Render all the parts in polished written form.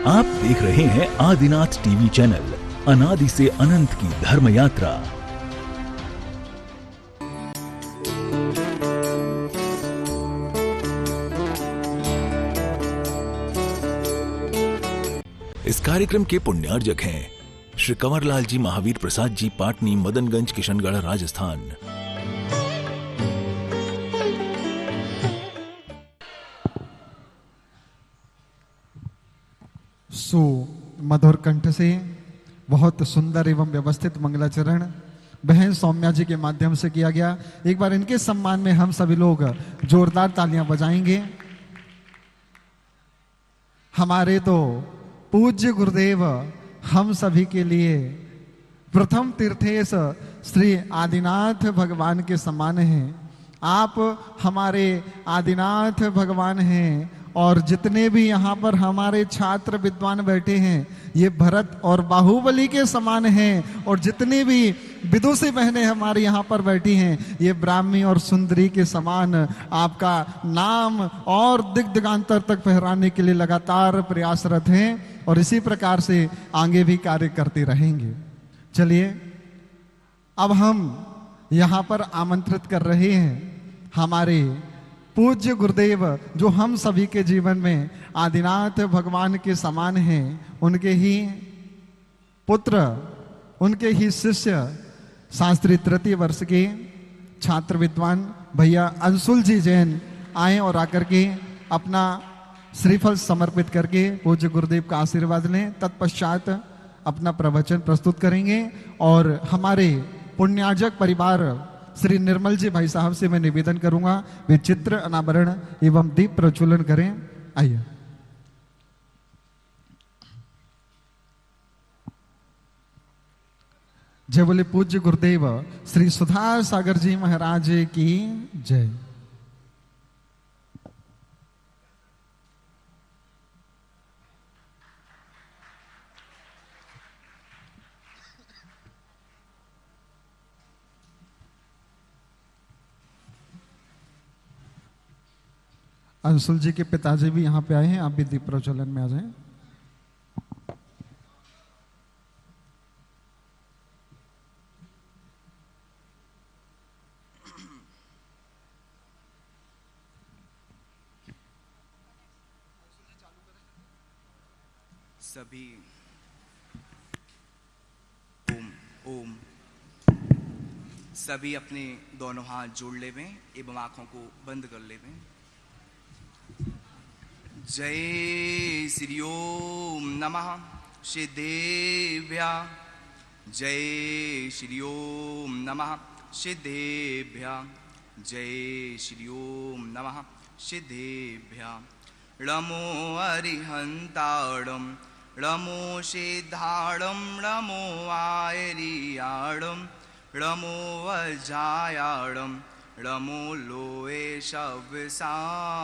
आप देख रहे हैं आदिनाथ टीवी चैनल, अनादि से अनंत की धर्म यात्रा। इस कार्यक्रम के पुण्यार्जक हैं श्री कंवरलाल जी महावीर प्रसाद जी, पाटनी, मदनगंज, किशनगढ़, राजस्थान। मधुर कंठ से बहुत सुंदर एवं व्यवस्थित मंगलाचरण बहन सौम्या जी के माध्यम से किया गया। एक बार इनके सम्मान में हम सभी लोग जोरदार तालियां बजाएंगे। हमारे तो पूज्य गुरुदेव हम सभी के लिए प्रथम तीर्थेश श्री आदिनाथ भगवान के समान हैं। आप हमारे आदिनाथ भगवान हैं और जितने भी यहाँ पर हमारे छात्र विद्वान बैठे हैं ये भरत और बाहुबली के समान हैं, और जितनी भी विदुषी बहनें हमारी यहाँ पर बैठी हैं ये ब्राह्मी और सुंदरी के समान आपका नाम और दिग्दिगांतर तक फहराने के लिए लगातार प्रयासरत हैं और इसी प्रकार से आगे भी कार्य करते रहेंगे। चलिए अब हम यहाँ पर आमंत्रित कर रहे हैं हमारे पूज्य गुरुदेव जो हम सभी के जीवन में आदिनाथ भगवान के समान हैं, उनके ही पुत्र, उनके ही शिष्य, शास्त्री तृतीय वर्ष के छात्र विद्वान भैया अंशुल जी जैन आए और आकर के अपना श्रीफल समर्पित करके पूज्य गुरुदेव का आशीर्वाद लें। तत्पश्चात अपना प्रवचन प्रस्तुत करेंगे और हमारे पुण्यार्जक परिवार श्री निर्मल जी भाई साहब से मैं निवेदन करूंगा वे चित्र अनावरण एवं दीप प्रज्वलन करें। आइए। जय बोले पूज्य गुरुदेव श्री सुधा सागर जी महाराज की जय। अंशुल जी के पिताजी भी यहाँ पे आए हैं, आप भी दीप प्रज्वलन में आ जाएं। सभी ओम सभी अपने दोनों हाथ जोड़ लेवें एवं आंखों को बंद कर लेवें। जय श्री ओम नमः सिद्धेभ्या, जय श्री ओम नमः सिद्धेभ्या, जय श्री ओम नमः सिद्धेभ्या। नमो अरिहंताणं, नमो सिद्धाणं, नमो आयरियाणं, नमो वज्रायाणं, नमो लोये शवसाहुणं।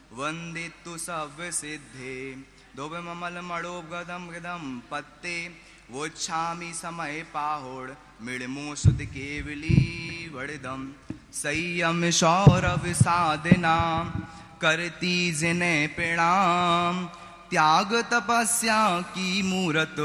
वंदितु सब सिद्धे दोबमलमणोगदम गदम पत्ते वोच्छामि समय पाहोड़ मिड़मो सुध केवली वड़दम। संयम सौरभ साधना करती जिने प्रणाम, त्याग तपस्या की मूरत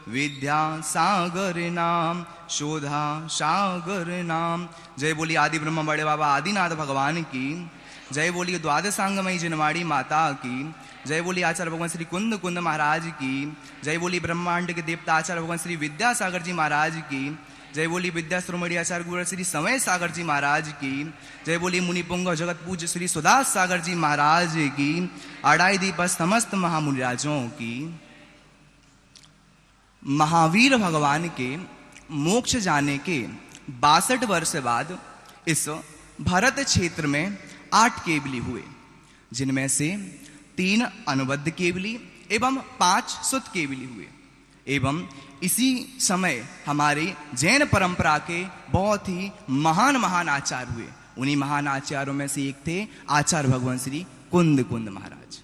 विद्या सागर नाम, शोधा सागर नाम। जय बोली आदि ब्रह्म बड़े बाबा आदिनाथ भगवान की जय। बोलिए द्वादशांगमयी जिनवाड़ी माता की जय। बोलिए आचार्य भगवान श्री कुंद कुंद महाराज की जय। बोलिए ब्रह्मांड के देवता आचार्य भगवान श्री विद्यासागर जी महाराज की जय। बोलिए विद्या श्रोमणी आचार्य गुरु श्री समय सागर जी महाराज की जय। बोलिए मुनि पुंग जगत पूज्य श्री सुदास सागर जी महाराज की, अढ़ाई दीप समस्त महामुनिराजों की। महावीर भगवान के मोक्ष जाने के 62 वर्ष बाद इस भरत क्षेत्र में 8 केवली हुए, जिनमें से 3 अनुबद्ध केवली एवं 5 सुत केवली हुए। एवं इसी समय हमारे जैन परंपरा के बहुत ही महान महान आचार्य हुए। उन्हीं महान आचार्यों में से एक थे आचार्य भगवान श्री कुंद कुंद महाराज।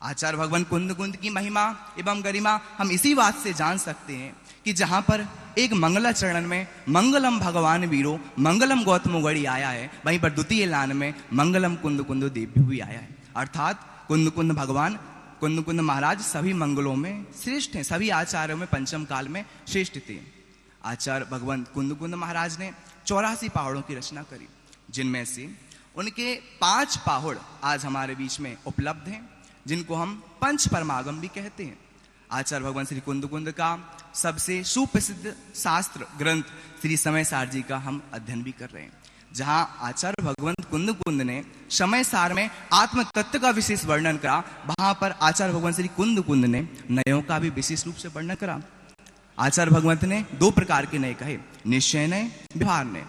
आचार्य भगवान कुंद कुंद की महिमा एवं गरिमा हम इसी बात से जान सकते हैं कि जहां पर एक मंगलाचरण में मंगलम भगवान वीरो मंगलम गौतम गढ़ी आया है, वहीं पर द्वितीय लान में मंगलम कुंद कुंद देव भी आया है। अर्थात कुंद कुंद भगवान कुंद कुंद महाराज सभी मंगलों में श्रेष्ठ हैं, सभी आचार्यों में पंचम काल में श्रेष्ठ थे। आचार्य भगवंत कुंद कुंद महाराज ने 84 पहाड़ों की रचना करी, जिनमें से उनके 5 पहाड़ आज हमारे बीच में उपलब्ध हैं, जिनको हम पंच परमागम भी कहते हैं। आचार्य भगवान श्री कुंद कुंद का सबसे सुप्रसिद्ध शास्त्र ग्रंथ श्री समय सार जी का हम अध्ययन भी कर रहे हैं, जहां आचार्य भगवंत कुंद कुंद ने समय सार में आत्म तत्व का विशेष वर्णन करा, वहां पर आचार्य भगवान श्री कुंद कुंद ने नयों का भी विशेष रूप से वर्णन करा। आचार्य भगवंत ने 2 प्रकार के नय कहे, निश्चय नय, व्यवहार नय।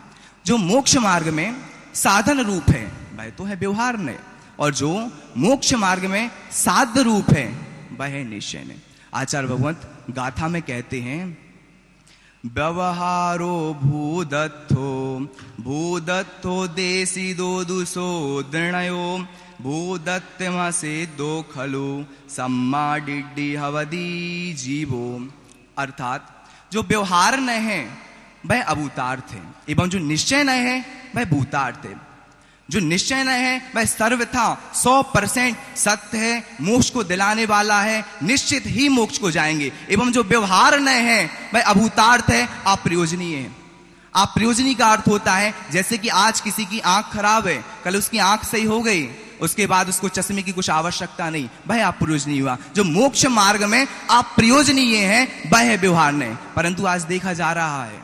जो मोक्ष मार्ग में साधन रूप है वह तो है व्यवहार नय, और जो मोक्ष मार्ग में साध्य रूप है वह है निश्चय नय। आचार्य भगवंत गाथा में कहते हैं, व्यवहारो भूदत्थो भूदत्थो देसी दो दुसो दृणयो भूदत्तमसे दो खलु सम्मा डिड्डी हवदी जीवो। अर्थात जो व्यवहार न है वह अभूतार्थ है, एवं जो निश्चय न है वह भूतार्थ है। जो निश्चय न है वह सर्वथा 100% सत्य है, मोक्ष को दिलाने वाला है, निश्चित ही मोक्ष को जाएंगे। एवं जो व्यवहार न है वह अभूतार्थ है, अप्रयोजनीय है। अप्रयोजनीय का अर्थ होता है जैसे कि आज किसी की आंख खराब है, कल उसकी आंख सही हो गई, उसके बाद उसको चश्मे की कुछ आवश्यकता नहीं, वह अप्रयोजनीय हुआ। जो मोक्ष मार्ग में अप्रयोजनीय है वह है व्यवहार नहीं। परंतु आज देखा जा रहा है,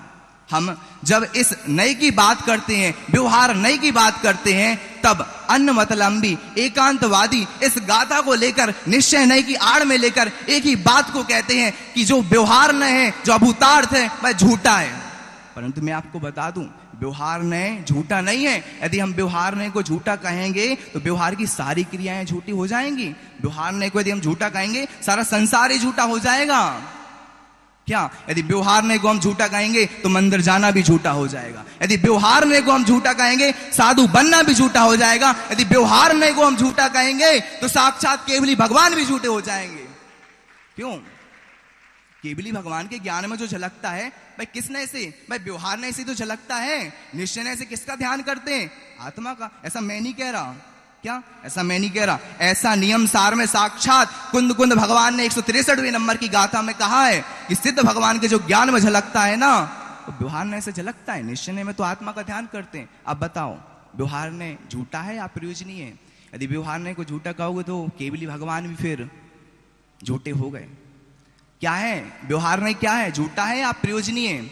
हम जब इस नए की बात करते हैं, व्यवहार नए की बात करते हैं, तब अन्य मतलंबी एकांतवादी इस गाथा को लेकर निश्चय नए की आड़ में लेकर एक ही बात को कहते हैं कि जो व्यवहार न है, जो अभूतार्थ है, वह झूठा है। परंतु मैं आपको बता दूं, व्यवहार नय झूठा नहीं है। यदि हम व्यवहार नय को झूठा कहेंगे तो व्यवहार की सारी क्रियाएं झूठी हो जाएंगी। व्यवहार नय को यदि हम झूठा कहेंगे, सारा संसार ही झूठा हो जाएगा। क्या यदि व्यवहार नय को हम झूठा कहेंगे तो मंदिर जाना भी झूठा हो जाएगा। यदि व्यवहार नय को हम झूठा कहेंगे, साधु बनना भी झूठा हो जाएगा। यदि व्यवहार नय को हम झूठा कहेंगे तो साक्षात केवली भगवान भी झूठे हो जाएंगे। क्यों? केवली भगवान के ज्ञान में जो झलकता है भाई किस नय से? भाई व्यवहार नय से तो झलकता है। निश्चय नय से किसका ध्यान करते हैं? आत्मा का। ऐसा मैं नहीं कह रहा। क्या? ऐसा मैं नहीं कह रहा। ऐसा नियम सार में साक्षात कुंद कुंद भगवान ने 163वें नंबर की गाथा में कहा है कि सिद्ध भगवान के जो ज्ञान में झलकता है ना, तो व्यवहार नय से झलकता है। निश्चय नय में तो आत्मा का ध्यान करते हैं। अब बताओ, व्यवहार नय झूठा है या प्रयोजनीय है? यदि व्यवहार नय को झूठा कहोगे तो केवली भगवान भी फिर झूठे हो गए। क्या है व्यवहार नय? क्या है? झूठा है या प्रयोजनीय?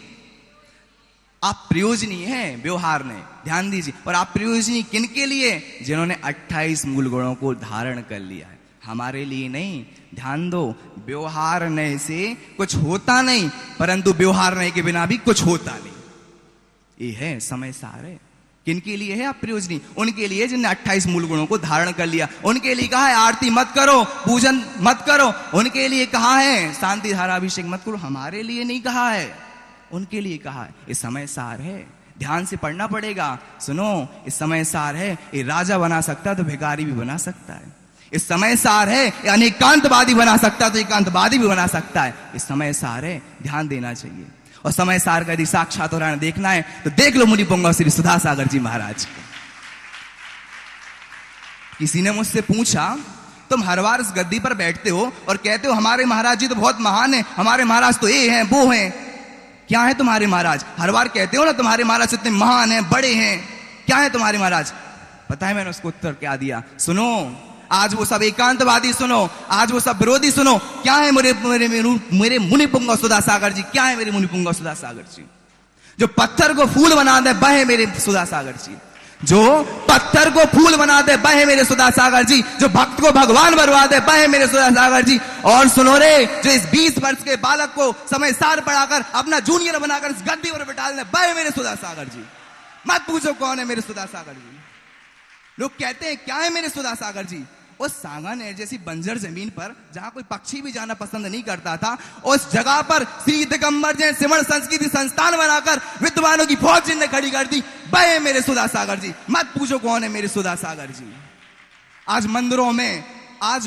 अप्रयोजनीय है व्यवहार नय। ध्यान दीजिए। और अप्रयोजनीय किन के लिए? जिन्होंने 28 मूल गुणों को धारण कर लिया है, हमारे लिए नहीं। ध्यान दो, व्यवहार नय से कुछ होता नहीं, परंतु व्यवहार नय के बिना भी कुछ होता नहीं। ये है समय सार है। किन के लिए है अप्रयोजनीय? उनके लिए जिन्होंने 28 मूल गुणों को धारण कर लिया। उनके लिए कहा है आरती मत करो, पूजन मत करो। उनके लिए कहा है शांति धाराभिषेक मत करो। हमारे लिए नहीं कहा है, उनके लिए कहा है। ये समय सार है, ध्यान से पढ़ना पड़ेगा। सुनो, इस समय सार है। ये राजा बना सकता है तो भिखारी भी बना सकता है। इस समय सार है, ये अनेकांतवादी बना सकता है तो एकांतवादी भी बना सकता है। इस समय सार है, ध्यान देना चाहिए। और समय सार का यदि साक्षात उदाहरण देखना है तो देख लो मुनि पुंगव श्री सुधा सागर जी महाराज को। किसी ने मुझसे पूछा, तुम हर बार इस गद्दी पर बैठते हो और कहते हो हमारे महाराज जी तो बहुत महान है, हमारे महाराज तो ये हैं वो हैं। क्या है तुम्हारे महाराज? हर बार कहते हो ना तुम्हारे महाराज इतने महान हैं, बड़े हैं। क्या है तुम्हारे महाराज? पता है मैंने उसको उत्तर क्या दिया? सुनो, आज वो सब एकांतवादी सुनो, आज वो सब विरोधी सुनो। क्या है मेरे मुनि पुंगव सुधा सागर जी? क्या है मेरे मुनि पुंगव सुधा सागर जी? जो पत्थर को फूल बना दे वह है मेरे सुधा सागर जी। जो पत्थर को फूल बना दे वह है मेरे सुधा सागर जी। जो भक्त को भगवान बनवा दे वह है मेरे सुधा सागर जी। और सुनो रे, जो इस 20 वर्ष के बालक को समय सार पढ़ाकर अपना जूनियर बनाकर इस गद्दी पर बिठा दे वह है मेरे सुधा सागर जी। मत पूछो कौन है मेरे सुधा सागर जी। लोग कहते हैं क्या है मेरे सुधा सागर जी? उस सांगानेर जैसी बंजर जमीन पर जहां कोई पक्षी भी जाना पसंद नहीं करता था, उस जगह पर श्री दिगंबर जैन सिमरण संस्कृति संस्थान बनाकर विद्वानों की फौज जिनने खड़ी कर दी वह है मेरे सुधा सागर जी। मत पूछो कौन है मेरे सुधा सागर जी। आज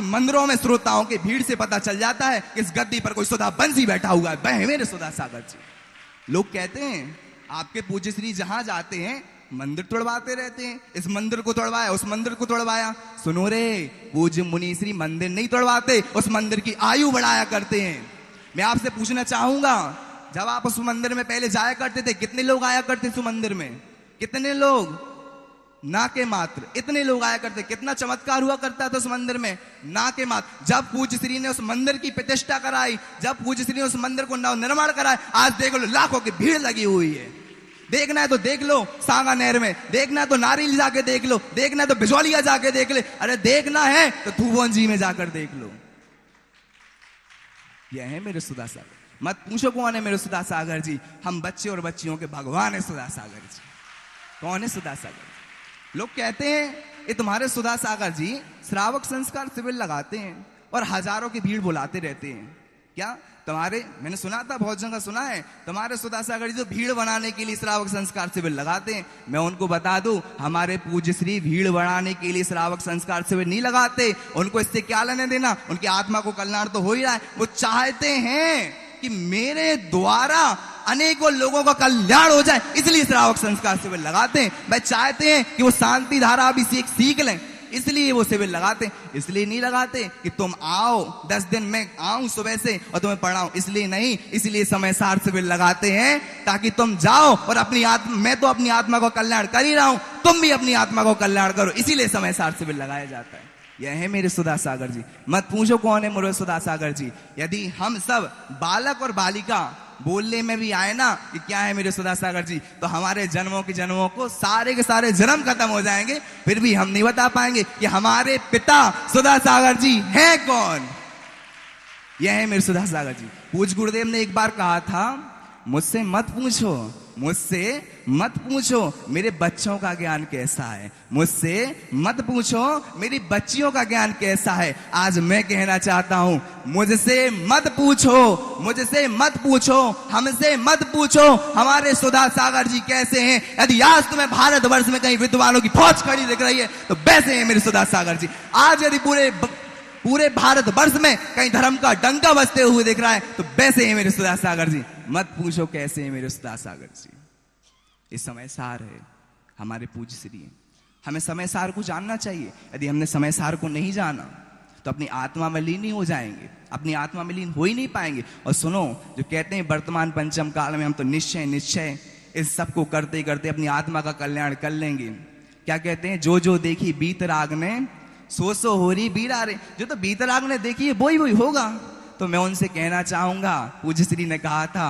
मंदिरों में श्रोताओं के भीड़ से पता चल जाता है कि इस गद्दी पर कोई सुधा बंसी बैठा हुआ है, वह है मेरे सुधा सागर जी। लोग कहते हैं आपके पूज्य श्री जहां जाते हैं मंदिर तोड़वाते रहते हैं, इस मंदिर को तोड़वाया, उस मंदिर को तोड़वाया। सुनो रे, पूज्य मुनीश्री मंदिर नहीं तोड़वाते, उस मंदिर की आयु बढ़ाया करते हैं। मैं आपसे पूछना चाहूंगा, जब आप उस मंदिर में पहले जाया करते थे, कितने लोग आया करते उस मंदिर में? कितने लोग? ना के मात्र इतने लोग आया करते। कितना चमत्कार हुआ करता था उस मंदिर में, ना के मात्र। जब पूज्य श्री ने उस मंदिर की प्रतिष्ठा कराई, जब पूज्य श्री ने उस मंदिर को नव निर्माण कराया, आज देख लो लाखों की भीड़ लगी हुई है। देखना है तो देख लो सांगा नहर में, देखना है तो नारियल जाके देख लो, देखना है तो बिजौलिया जाके देख ले, अरे देखना है तो थूबोन जी में जाकर देख लो। यह है मेरे सुधा सागर। मत पूछो कौन है मेरे सुधा सागर जी, हम बच्चे और बच्चियों के भगवान है सुधा सागर जी। कौन है सुधा सागर? लोग कहते हैं ये तुम्हारे सुधा सागर जी श्रावक संस्कार शिविर लगाते हैं और हजारों की भीड़ बुलाते रहते हैं। क्या तुम्हारे, मैंने सुना था, बहुत जगह सुना है, तुम्हारे सुधा सागर जी तो भीड़ बनाने के लिए श्रावक संस्कार शिविर लगाते हैं। मैं उनको बता दूं, हमारे पूज्य श्री भीड़ बनाने के लिए श्रावक संस्कार शिविर नहीं लगाते। उनको इससे क्या लेने देना, उनकी आत्मा को कल्याण तो हो ही रहा है। वो चाहते हैं कि मेरे द्वारा अनेकों लोगों का कल्याण हो जाए, इसलिए श्रावक संस्कार शिविर लगाते हैं। वह चाहते हैं कि वो शांति धारा भी सीख लें, इसलिए वो शिविर लगाते हैं। इसलिए नहीं लगाते कि तुम आओ 10 दिन में आऊं सुबह से और तुम्हें पढ़ाऊं, इसलिए नहीं। इसलिए समय सार शिविर लगाते हैं ताकि तुम जाओ और अपनी आत्मा, मैं तो अपनी आत्मा को कल्याण कर ही रहा हूं, तुम भी अपनी आत्मा को कल्याण करो, इसीलिए समय सार शिविर लगाया जाता है। यह है मेरे सुधा सागर जी। मत पूछो कौन है मेरे सुधा सागर जी। यदि हम सब बालक और बालिका बोलने में भी आए ना कि क्या है मेरे सुधा सागर जी, तो हमारे जन्मों के जन्मों को सारे के सारे जन्म खत्म हो जाएंगे, फिर भी हम नहीं बता पाएंगे कि हमारे पिता सुधा सागर जी हैं कौन। यह है मेरे सुधा सागर जी। पूज्य गुरुदेव ने एक बार कहा था, मुझसे मत पूछो, मुझसे मत पूछो मेरे बच्चों का ज्ञान कैसा है, मुझसे मत पूछो मेरी बच्चियों का ज्ञान कैसा है। आज मैं कहना चाहता हूं, मुझसे मत पूछो, मुझसे मत पूछो, हमसे मत पूछो हमारे सुधा सागर जी कैसे हैं। यदि आज तुम्हें भारतवर्ष में कहीं विद्वानों की फौज खड़ी दिख रही है तो वैसे हैं मेरे सुधा सागर जी। आज यदि पूरे भारतवर्ष में कहीं धर्म का डंका बजते हुए दिख रहा है तो वैसे हैं मेरे सुधा सागर जी। मत पूछो कैसे हैं मेरे सुधा सागर जी। इस समय सार है, हमारे पूज्य श्री हैं। हमें समय सार को जानना चाहिए। यदि हमने समय सार को नहीं जाना तो अपनी आत्मा में लीन नहीं हो जाएंगे, अपनी आत्मा में लीन हो ही नहीं पाएंगे। और सुनो, जो कहते हैं वर्तमान पंचम काल में हम तो निश्चय निश्चय इस सब को करते करते अपनी आत्मा का कल्याण कर लेंगे। क्या कहते हैं, जो जो देखी बीत राग ने सो हो रही बीरा रे। जो तो बीत राग ने देखी है वही वही होगा। तो मैं उनसे कहना चाहूंगा, पूज्य श्री ने कहा था,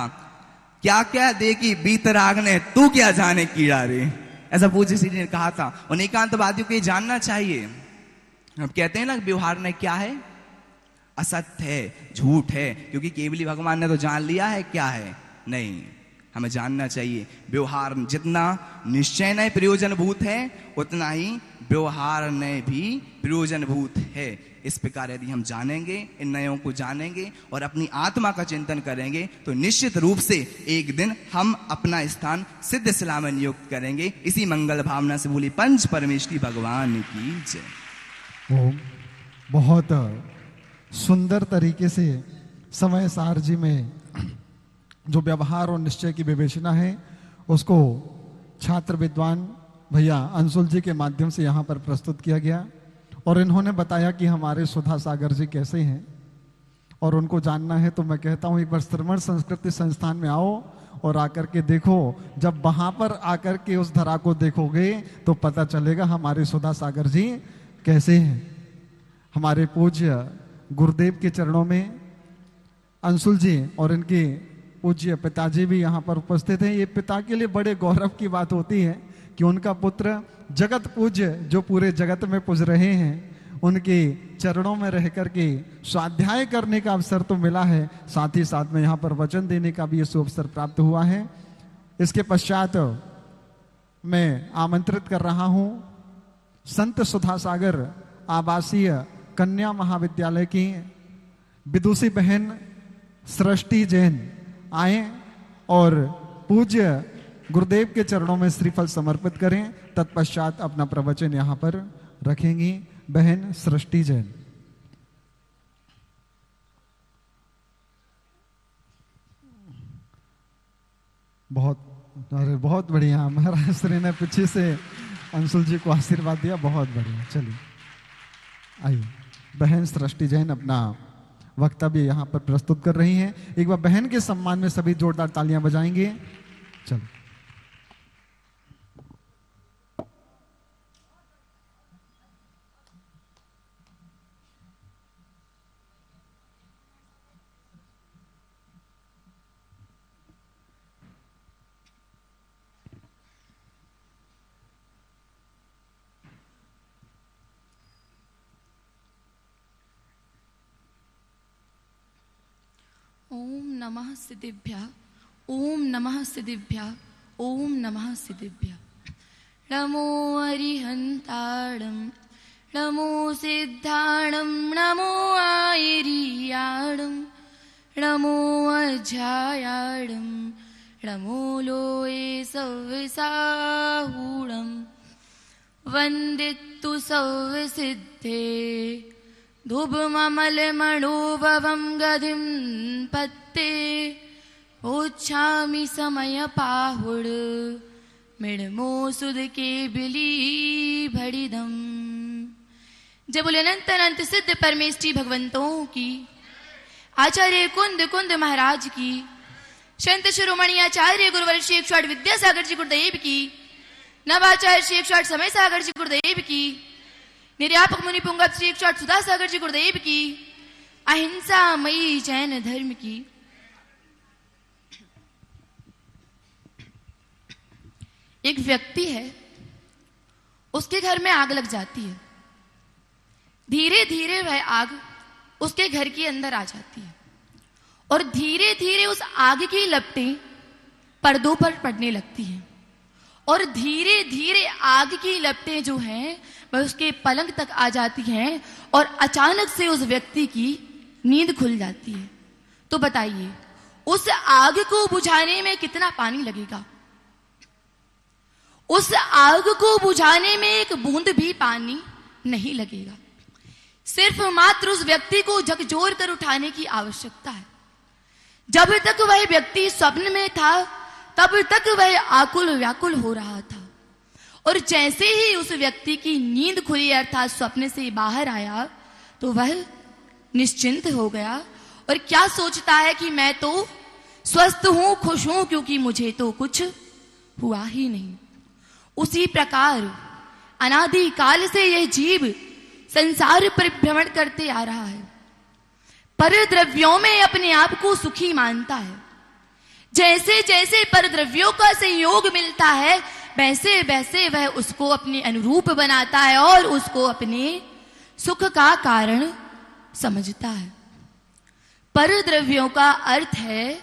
क्या क्या देखी बीत राग ने तू क्या जाने कीड़ा रे। ऐसा पूज्य श्री ने कहा था। और एकांतवादियों को ये जानना चाहिए। हम कहते हैं ना व्यवहार ने क्या है, असत्य है, झूठ है, क्योंकि केवली भगवान ने तो जान लिया है क्या है। नहीं, हमें जानना चाहिए व्यवहार जितना निश्चय नए प्रयोजनभूत है उतना ही व्यवहार नए भी प्रयोजनभूत है। इस प्रकार यदि हम जानेंगे, इन नयों को जानेंगे और अपनी आत्मा का चिंतन करेंगे तो निश्चित रूप से एक दिन हम अपना स्थान सिद्ध शिला में नियुक्त करेंगे। इसी मंगल भावना से बोली पंच परमेश्वरी भगवान की जय। ओम। बहुत सुंदर तरीके से समय सार जी में जो व्यवहार और निश्चय की विवेचना है उसको छात्र विद्वान भैया अंशुल जी के माध्यम से यहाँ पर प्रस्तुत किया गया। और इन्होंने बताया कि हमारे सुधा सागर जी कैसे हैं और उनको जानना है तो मैं कहता हूँ एक बार श्रवण संस्कृति संस्थान में आओ और आकर के देखो। जब वहां पर आकर के उस धरा को देखोगे तो पता चलेगा हमारे सुधा सागर जी कैसे हैं। हमारे पूज्य गुरुदेव के चरणों में अंशुल जी और इनके पूज्य पिताजी भी यहाँ पर उपस्थित हैं। ये पिता के लिए बड़े गौरव की बात होती है कि उनका पुत्र जगत पूज्य जो पूरे जगत में पूज रहे हैं उनके चरणों में रह करके स्वाध्याय करने का अवसर तो मिला है, साथ ही साथ में यहाँ पर वचन देने का भी ये अवसर प्राप्त हुआ है। इसके पश्चात मैं आमंत्रित कर रहा हूँ संत सुधा सागर आवासीय कन्या महाविद्यालय की विदुषी बहन सृष्टि जैन आए और पूज्य गुरुदेव के चरणों में श्रीफल समर्पित करें। तत्पश्चात अपना प्रवचन यहाँ पर रखेंगी बहन सृष्टि जैन। बहुत अरे बहुत बढ़िया, महाराज श्री ने पीछे से अंशुल जी को आशीर्वाद दिया, बहुत बढ़िया। चलिए आइए, बहन सृष्टि जैन अपना वक्तव्य यहाँ पर प्रस्तुत कर रही हैं। एक बार बहन के सम्मान में सभी जोरदार तालियां बजाएंगे। चलो। ओम नमः सिद्धिभ्यः, ओम नमः सिद्धिभ्यः, ओम नमः सिद्धिभ्यः। नमो अरिहन्ताणं, नमो सिद्धाणं, नमो आयर्याणं, नमो अज्यायाणं, नमो लोये सव्यसाहूणं, वन्दितु सव्यसिद्धे धुबममलमणोभवं गतिं पत्ते ओच्छामि समयपाहुड मिडमो सुद के बिली भड़िदम। जय बोले अनंत अनंत सिद्ध परमेष्टि भगवंतों की, आचार्य कुंद कुंद महाराज की, संत शिरोमणि आचार्य गुरुवर श्री 108 विद्यासागर जी गुरुदेव की, नवाचार्य श्री 108 समय सागर जी गुरुदेव की, निर्यापक मुनि पुंगव श्री 108 सुधा सागर जी गुरुदेव की, अहिंसा मई जैन धर्म की। एक व्यक्ति है, उसके घर में आग लग जाती है। धीरे धीरे वह आग उसके घर के अंदर आ जाती है और धीरे धीरे उस आग की लपटें पर्दों पर पड़ने लगती हैं और धीरे धीरे आग की लपटें जो हैं वह उसके पलंग तक आ जाती हैं और अचानक से उस व्यक्ति की नींद खुल जाती है। तो बताइए, उस आग को बुझाने में कितना पानी लगेगा? उस आग को बुझाने में एक बूंद भी पानी नहीं लगेगा। सिर्फ मात्र उस व्यक्ति को झकझोर कर उठाने की आवश्यकता है। जब तक वह व्यक्ति स्वप्न में था तब तक वह आकुल व्याकुल हो रहा था और जैसे ही उस व्यक्ति की नींद खुली अर्थात स्वप्न से बाहर आया तो वह निश्चिंत हो गया और क्या सोचता है कि मैं तो स्वस्थ हूं, खुश हूं, क्योंकि मुझे तो कुछ हुआ ही नहीं। उसी प्रकार अनादि काल से यह जीव संसार पर भ्रमण करते आ रहा है, पर द्रव्यों में अपने आप को सुखी मानता है। जैसे जैसे पर द्रव्यों का संयोग मिलता है वैसे वैसे वह उसको अपने अनुरूप बनाता है और उसको अपने सुख का कारण समझता है। पर द्रव्यों का अर्थ है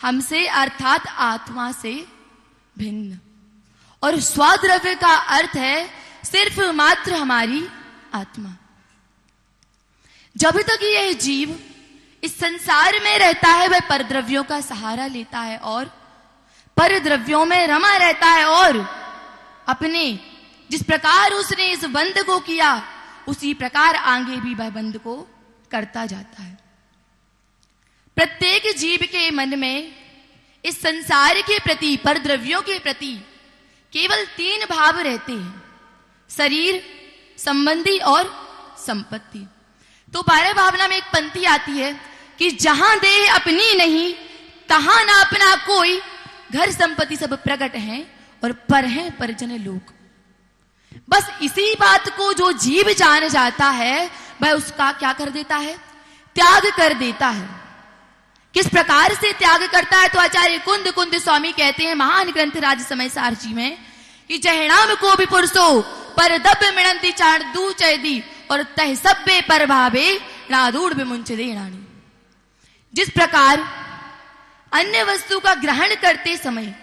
हमसे अर्थात आत्मा से भिन्न और स्वाद्रव्य का अर्थ है सिर्फ मात्र हमारी आत्मा। जब तक यह जीव इस संसार में रहता है वह परद्रव्यों का सहारा लेता है और परद्रव्यों में रमा रहता है और अपने जिस प्रकार उसने इस बंद को किया उसी प्रकार आगे भी वह बंद को करता जाता है। प्रत्येक जीव के मन में इस संसार के प्रति परद्रव्यों के प्रति केवल 3 भाव रहते हैं, शरीर, संबंधी और संपत्ति। तो 12 भावना में एक पंक्ति आती है कि जहां देह अपनी नहीं तहां ना अपना कोई, घर संपत्ति सब प्रकट हैं और पर हैं परिजन लोग। बस इसी बात को जो जीव जान जाता है वह उसका क्या कर देता है? त्याग कर देता है। किस प्रकार से त्याग करता है? तो आचार्य कुंद कुंद स्वामी कहते हैं महान ग्रंथ राज समय सार जी में कि जहनाम को भी पुरुषो पर दब मिणंती चाण दू चैदी और तह सब्बे पर भावे नादूड़ विमुंच देणानी। जिस प्रकार अन्य वस्तु का ग्रहण करते समय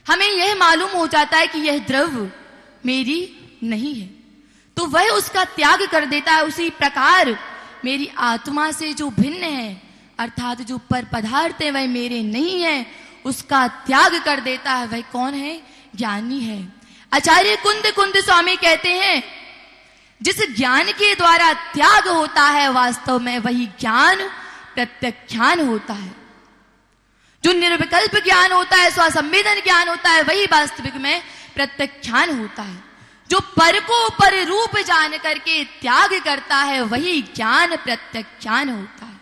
हमें यह मालूम हो जाता है कि यह द्रव्य मेरी नहीं है तो वह उसका त्याग कर देता है, उसी प्रकार मेरी आत्मा से जो भिन्न है अर्थात जो पर पदार्थ है वह मेरे नहीं है उसका त्याग कर देता है। वह कौन है? ज्ञानी है। आचार्य कुंद कुंद स्वामी कहते हैं जिस ज्ञान के द्वारा त्याग होता है वास्तव में वही ज्ञान प्रत्यक्षान होता है। जो निर्विकल्प ज्ञान होता है, स्वसंवेदन ज्ञान होता है, वही वास्तविक में प्रत्यक्षान होता है। जो पर को पर रूप जान करके त्याग करता है, वही ज्ञान प्रत्यक्षान होता है।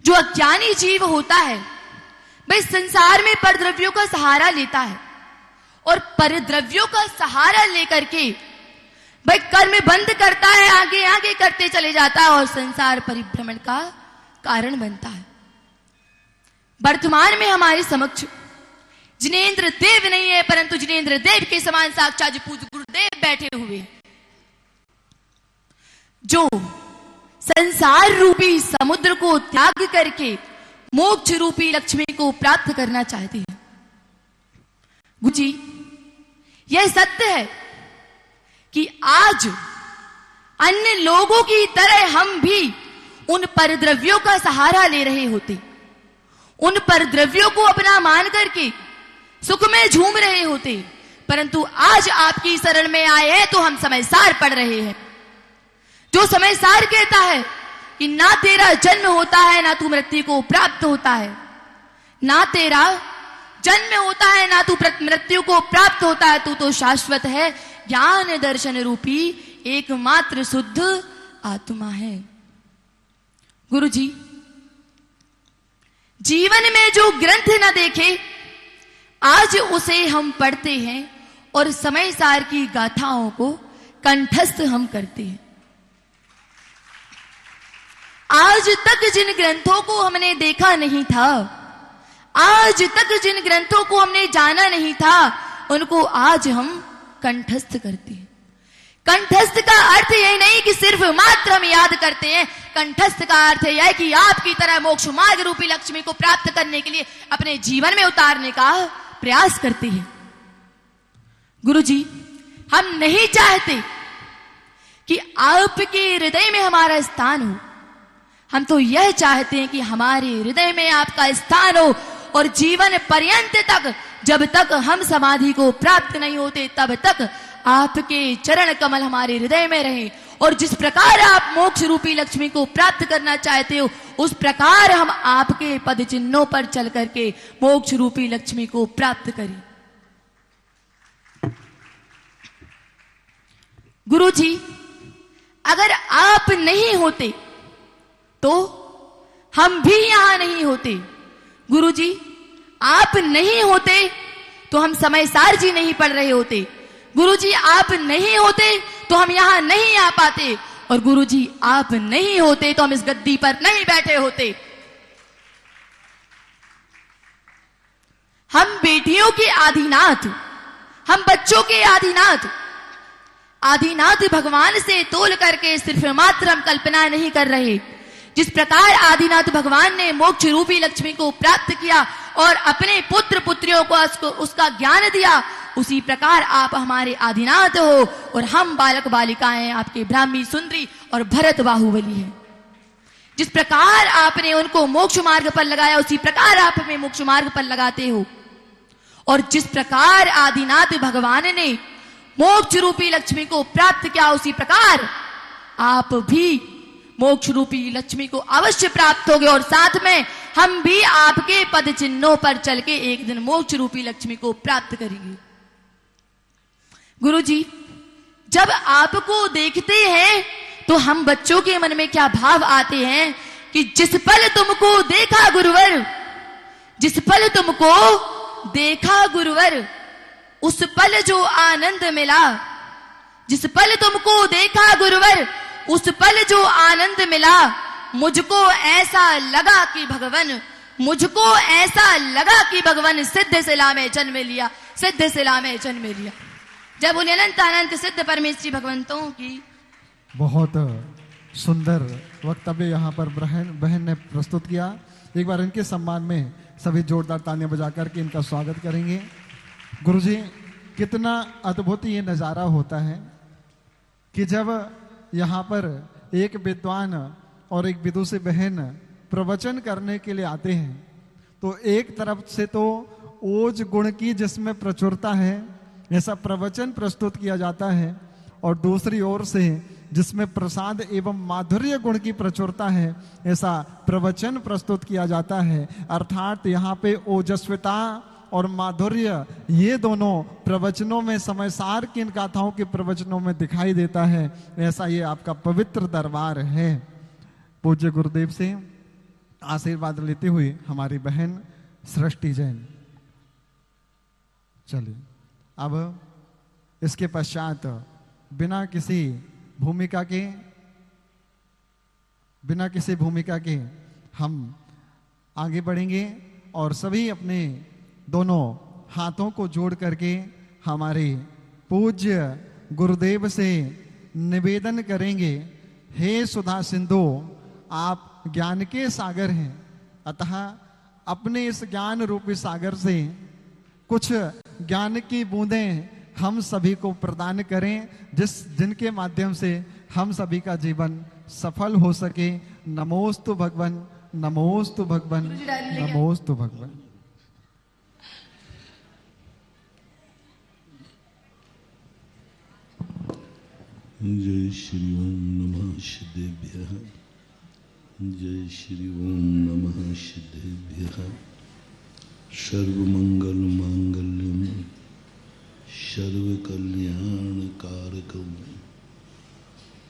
जो अज्ञानी जीव होता है वह संसार में परद्रव्यों का सहारा लेता है और परद्रव्यों का सहारा लेकर के वह कर्म बंद करता है, आगे आगे करते चले जाता है और संसार परिभ्रमण का कारण बनता है। वर्तमान में हमारे समक्ष जिनेंद्र देव नहीं है, परंतु जिनेंद्र देव के समान साक्षात पूज्य गुरुदेव बैठे हुए हैं, जो संसार रूपी समुद्र को त्याग करके मोक्ष रूपी लक्ष्मी को प्राप्त करना चाहते हैं। गुरु जी, यह सत्य है कि आज अन्य लोगों की तरह हम भी उन परद्रव्यों का सहारा ले रहे होते, उन परद्रव्यों को अपना मान करके सुख में झूम रहे होते, परंतु आज आपकी शरण में आए हैं तो हम समयसार पढ़ रहे हैं। जो समयसार कहता है कि ना तेरा जन्म होता है, ना तू मृत्यु को प्राप्त होता है, ना तेरा जन्म होता है, ना तू मृत्यु को प्राप्त होता है, तू तो शाश्वत है, ज्ञान दर्शन रूपी एकमात्र शुद्ध आत्मा है। गुरु जी, जीवन में जो ग्रंथ न देखे आज उसे हम पढ़ते हैं और समयसार की गाथाओं को कंठस्थ हम करते हैं। आज तक जिन ग्रंथों को हमने देखा नहीं था, आज तक जिन ग्रंथों को हमने जाना नहीं था, उनको आज हम कंठस्थ करते हैं। कंठस्थ का अर्थ यह नहीं कि सिर्फ मात्र हम याद करते हैं, कंठस्थ का अर्थ यह है कि आपकी तरह मोक्ष मार्ग रूपी लक्ष्मी को प्राप्त करने के लिए अपने जीवन में उतारने का प्रयास करते हैं। गुरु जी, हम नहीं चाहते कि आपके हृदय में हमारा स्थान हो, हम तो यह चाहते हैं कि हमारे हृदय में आपका स्थान हो और जीवन पर्यंत तक, जब तक हम समाधि को प्राप्त नहीं होते तब तक आपके चरण कमल हमारे हृदय में रहे और जिस प्रकार आप मोक्ष रूपी लक्ष्मी को प्राप्त करना चाहते हो उस प्रकार हम आपके पद चिन्हों पर चल करके मोक्ष रूपी लक्ष्मी को प्राप्त करें। गुरु जी, अगर आप नहीं होते तो हम भी यहां नहीं होते। गुरु जी, आप नहीं होते तो हम समयसार जी नहीं पढ़ रहे होते। गुरु जी, आप नहीं होते तो हम यहां नहीं आ पाते और गुरु जी आप नहीं होते तो हम इस गद्दी पर नहीं बैठे होते। हम बेटियों के आदिनाथ, हम बच्चों के आदिनाथ, आदिनाथ भगवान से तोल करके सिर्फ मात्र हम कल्पना नहीं कर रहे। जिस प्रकार आदिनाथ भगवान ने मोक्ष रूपी लक्ष्मी को प्राप्त किया और अपने पुत्र पुत्रियों को उसका ज्ञान दिया, उसी प्रकार आप हमारे आदिनाथ हो और हम बालक बालिकाएं आपके ब्राह्मी सुंदरी और भरत बाहुबली हैं। जिस प्रकार आपने उनको मोक्ष मार्ग पर लगाया उसी प्रकार आप हमें मोक्ष मार्ग पर लगाते हो और जिस प्रकार आदिनाथ भगवान ने मोक्ष रूपी लक्ष्मी को प्राप्त किया उसी प्रकार आप भी मोक्ष रूपी लक्ष्मी को अवश्य प्राप्त होगे और साथ में हम भी आपके पद चिन्हों पर चल के एक दिन मोक्ष रूपी लक्ष्मी को प्राप्त करेंगे। गुरु जी, जब आपको देखते हैं तो हम बच्चों के मन में क्या भाव आते हैं कि जिस पल तुमको देखा गुरुवर, जिस पल तुमको देखा गुरुवर, उस पल जो आनंद मिला, जिस पल तुमको देखा गुरुवर, उस पल जो आनंद मिला, मुझको ऐसा लगा कि भगवान, मुझको ऐसा लगा कि भगवान सिद्ध शिला में जन्म लिया, सिद्ध शिला में जन्म लिया। जय बोले अनंत अनंत सिद्ध परमेश्वरी भगवंतों की। बहुत सुंदर वक्तव्य यहाँ पर बहन ने प्रस्तुत किया। एक बार इनके सम्मान में सभी जोरदार तालियां बजा करके इनका स्वागत करेंगे। गुरुजी, कितना अद्भुत ये नज़ारा होता है कि जब यहाँ पर एक विद्वान और एक विदुषी बहन प्रवचन करने के लिए आते हैं तो एक तरफ से तो ओज गुण की जिसमें प्रचुरता है ऐसा प्रवचन प्रस्तुत किया जाता है और दूसरी ओर से जिसमें प्रसाद एवं माधुर्य गुण की प्रचुरता है, ऐसा प्रवचन प्रस्तुत किया जाता है। अर्थात यहाँ पे ओजस्विता और माधुर्य ये दोनों प्रवचनों में, समयसार की इन गाथाओं के प्रवचनों में दिखाई देता है। ऐसा ये आपका पवित्र दरबार है। पूज्य गुरुदेव से आशीर्वाद लेते हुए हमारी बहन सृष्टि जैन। चलिए अब इसके पश्चात बिना किसी भूमिका के हम आगे बढ़ेंगे और सभी अपने दोनों हाथों को जोड़ करके हमारे पूज्य गुरुदेव से निवेदन करेंगे, हे सुधा सिंधु, आप ज्ञान के सागर हैं, अतः अपने इस ज्ञान रूपी सागर से कुछ ज्ञान की बूंदें हम सभी को प्रदान करें, जिनके माध्यम से हम सभी का जीवन सफल हो सके। नमोस्तु भगवन, नमोस्तु भगवन, नमोस्तु भगवन। जय श्री ओम नमः सिद्धेभ्यः। जय श्री ओम नमः सिद्धेभ्यः। सर्वमंगल मांगल्यम सर्वकल्याणकारकम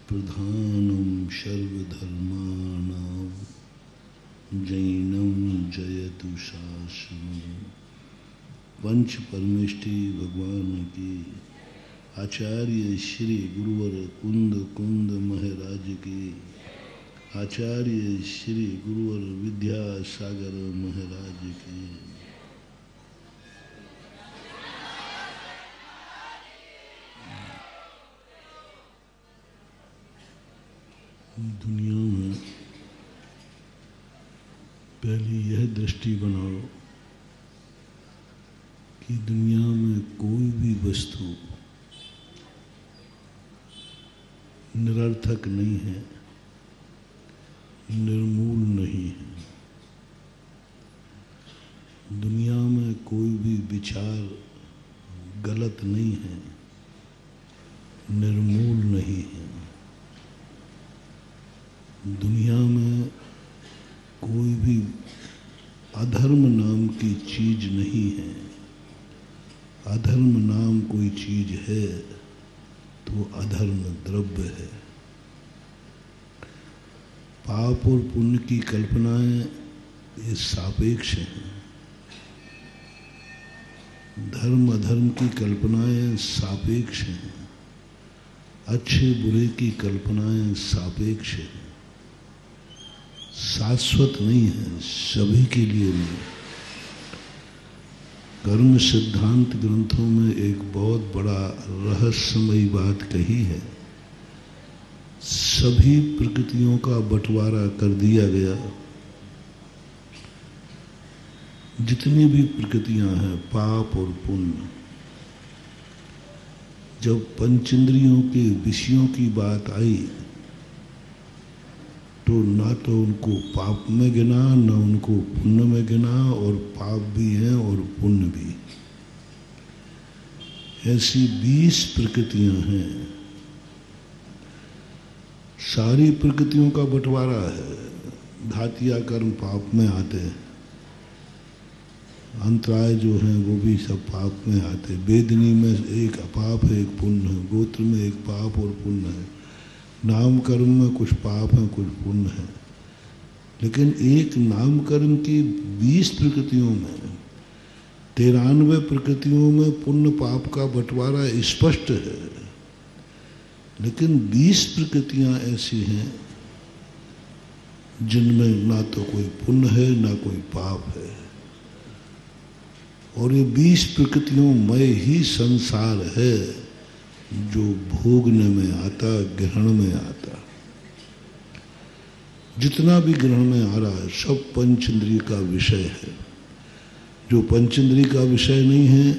प्रधानम सर्वधर्माणां जैनम जयतु शासनम। पंच परमेष्ठी भगवान की, आचार्य श्री गुरुवर कुंद कुंद महाराज की, आचार्य श्री गुरुवर विद्यासागर महाराज की। दुनिया में पहली यह दृष्टि बनाओ कि दुनिया में कोई भी वस्तु निरर्थक नहीं है, निर्मूल नहीं है। दुनिया में कोई भी विचार गलत नहीं है, निर्मूल नहीं है। दुनिया में कोई भी अधर्म नाम की चीज नहीं है। अधर्म नाम कोई चीज है तो अधर्म द्रव्य है। पाप और पुण्य की कल्पनाएं ये सापेक्ष हैं। धर्म अधर्म की कल्पनाएं सापेक्ष हैं। अच्छे बुरे की कल्पनाएं सापेक्ष हैं, शाश्वत नहीं है, सभी के लिए नहीं। कर्म सिद्धांत ग्रंथों में एक बहुत बड़ा रहस्यमयी बात कही है। सभी प्रकृतियों का बंटवारा कर दिया गया। जितनी भी प्रकृतियां हैं, पाप और पुण्य, जब पंचेंद्रियों के विषयों की बात आई तो ना तो उनको पाप में गिना, ना उनको पुण्य में गिना, और पाप भी हैं और पुण्य भी। ऐसी 20 प्रकृतियां हैं। सारी प्रकृतियों का बंटवारा है। घातिया कर्म पाप में आते हैं, अंतराय जो हैं वो भी सब पाप में आते हैं। वेदनी में एक अपाप है, एक पुण्य है। गोत्र में एक पाप और पुण्य है। नाम कर्म में कुछ पाप है, कुछ पुण्य है। लेकिन एक नाम कर्म की 20 प्रकृतियों में, 93 प्रकृतियों में पुण्य पाप का बंटवारा स्पष्ट है। लेकिन 20 प्रकृतियां ऐसी हैं जिनमें ना तो कोई पुण्य है, ना कोई पाप है। और ये 20 प्रकृतियों में ही संसार है जो भोगने में आता, ग्रहण में आता। जितना भी ग्रहण में आ रहा है सब पंचेंद्रिय का विषय है। जो पंचेंद्रिय का विषय नहीं है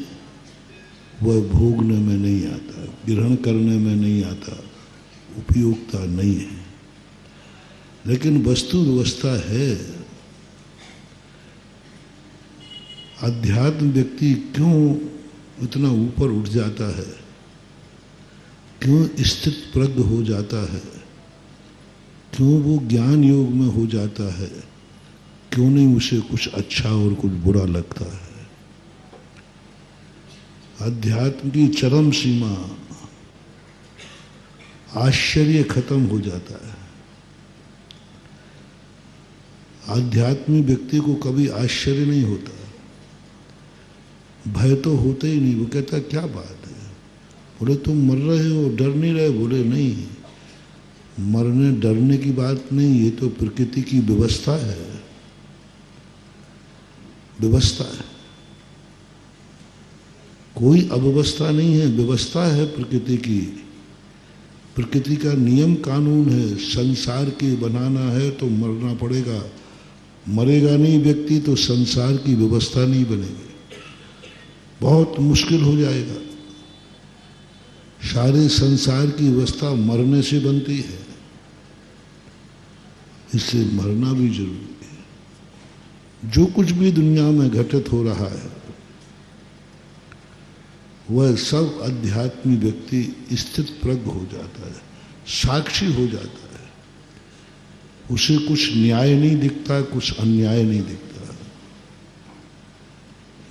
वह भोगने में नहीं आता, ग्रहण करने में नहीं आता, उपयोगिता नहीं है। लेकिन वस्तु व्यवस्था है। अध्यात्म व्यक्ति क्यों इतना ऊपर उठ जाता है? क्यों स्थित प्रज्ञ हो जाता है, क्यों वो ज्ञान योग में हो जाता है, क्यों नहीं उसे कुछ अच्छा और कुछ बुरा लगता है। अध्यात्म की चरम सीमा आश्चर्य खत्म हो जाता है। आध्यात्मिक व्यक्ति को कभी आश्चर्य नहीं होता, भय तो होता ही नहीं। वो कहता क्या बात है, बोले तुम मर रहे हो, डर नहीं रहे? बोले नहीं, मरने डरने की बात नहीं, ये तो प्रकृति की व्यवस्था है, व्यवस्था है, कोई अव्यवस्था नहीं है, व्यवस्था है प्रकृति की। प्रकृति का नियम कानून है, संसार के बनाना है तो मरना पड़ेगा, मरेगा नहीं व्यक्ति तो संसार की व्यवस्था नहीं बनेगी, बहुत मुश्किल हो जाएगा। सारे संसार की व्यवस्था मरने से बनती है, इसलिए मरना भी जरूरी है। जो कुछ भी दुनिया में घटित हो रहा है वह सब आध्यात्मिक व्यक्ति स्थित प्रज्ञ हो जाता है, साक्षी हो जाता है। उसे कुछ न्याय नहीं दिखता, कुछ अन्याय नहीं दिखता,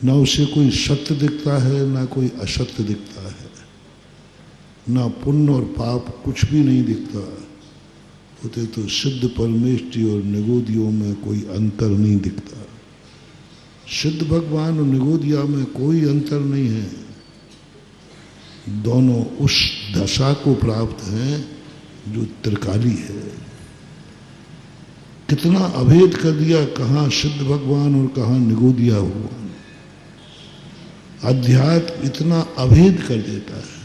न उसे कोई सत्य दिखता है ना कोई असत्य दिखता है, ना पुण्य और पाप कुछ भी नहीं दिखता। होते तो सिद्ध परमेष्टि और निगोदियों में कोई अंतर नहीं दिखता। सिद्ध भगवान और निगोदिया में कोई अंतर नहीं है, दोनों उस दशा को प्राप्त हैं जो त्रिकाली है। कितना अभेद कर दिया, कहाँ सिद्ध भगवान और कहाँ निगोदिया भगवान। अध्यात्म इतना अभेद कर देता है।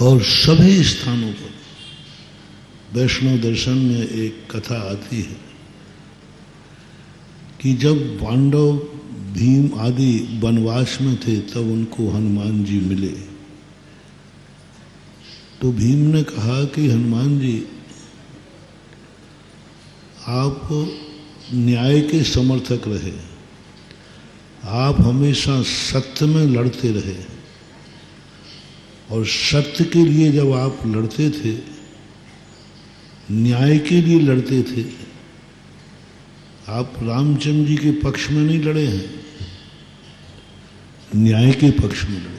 और सभी स्थानों पर वैष्णव दर्शन में एक कथा आती है कि जब पांडव भीम आदि वनवास में थे तब उनको हनुमान जी मिले। तो भीम ने कहा कि हनुमान जी आप न्याय के समर्थक रहे, आप हमेशा सत्य में लड़ते रहे, और सत्य के लिए जब आप लड़ते थे, न्याय के लिए लड़ते थे, आप रामचंद्र जी के पक्ष में नहीं लड़े हैं, न्याय के पक्ष में लड़े।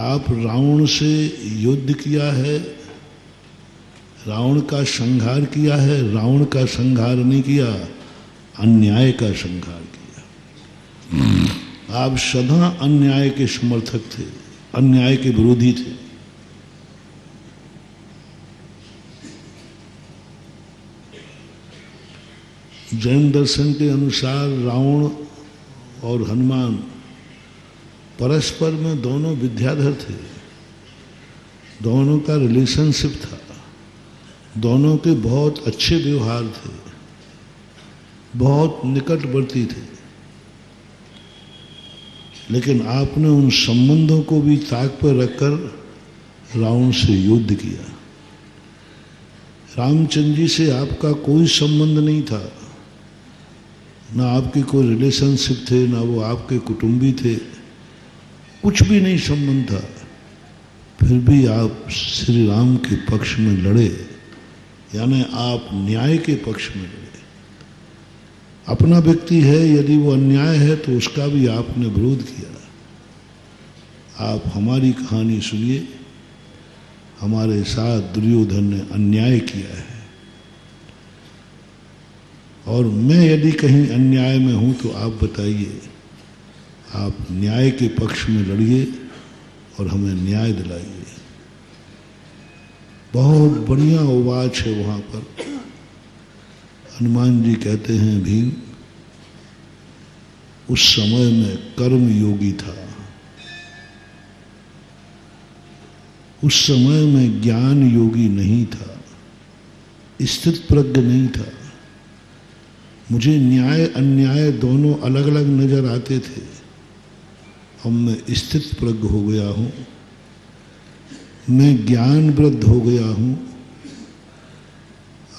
आप रावण से युद्ध किया है, रावण का संहार किया है, रावण का संहार नहीं किया, अन्याय का संहार किया। आप सदा अन्याय के समर्थक थे, अन्याय के विरोधी थे। जैन दर्शन के अनुसार रावण और हनुमान परस्पर में दोनों विद्याधर थे, दोनों का रिलेशनशिप था, दोनों के बहुत अच्छे व्यवहार थे, बहुत निकटवर्ती थे। लेकिन आपने उन संबंधों को भी ताक पर रखकर रावण से युद्ध किया। रामचंद्र जी से आपका कोई संबंध नहीं था, ना आपके कोई रिलेशनशिप थे, ना वो आपके कुटुंबी थे, कुछ भी नहीं संबंध था। फिर भी आप श्री राम के पक्ष में लड़े, यानी आप न्याय के पक्ष में लड़े। अपना व्यक्ति है, यदि वो अन्याय है तो उसका भी आपने विरोध किया। आप हमारी कहानी सुनिए, हमारे साथ दुर्योधन ने अन्याय किया है, और मैं यदि कहीं अन्याय में हूं तो आप बताइए, आप न्याय के पक्ष में लड़िए और हमें न्याय दिलाइए। बहुत बढ़िया आवाज है वहां पर। हनुमान जी कहते हैं, भीम उस समय में कर्म योगी था, उस समय में ज्ञान योगी नहीं था, स्थित प्रज्ञ नहीं था। मुझे न्याय अन्याय दोनों अलग अलग नजर आते थे। अब मैं स्थित प्रज्ञ हो गया हूं, मैं ज्ञान वृद्ध हो गया हूं।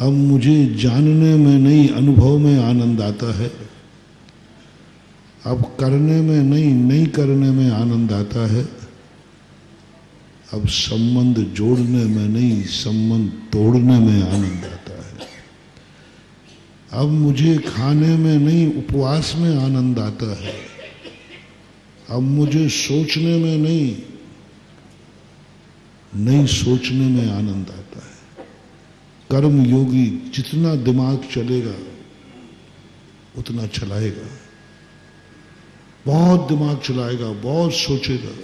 अब मुझे जानने में नहीं, अनुभव में आनंद आता है। अब करने में नहीं करने में आनंद आता है। अब संबंध जोड़ने में नहीं, संबंध तोड़ने में आनंद आता है। अब मुझे खाने में नहीं, उपवास में आनंद आता है। अब मुझे सोचने में नहीं सोचने में आनंद आता है। कर्म योगी जितना दिमाग चलेगा उतना चलाएगा, बहुत दिमाग चलाएगा, बहुत सोचेगा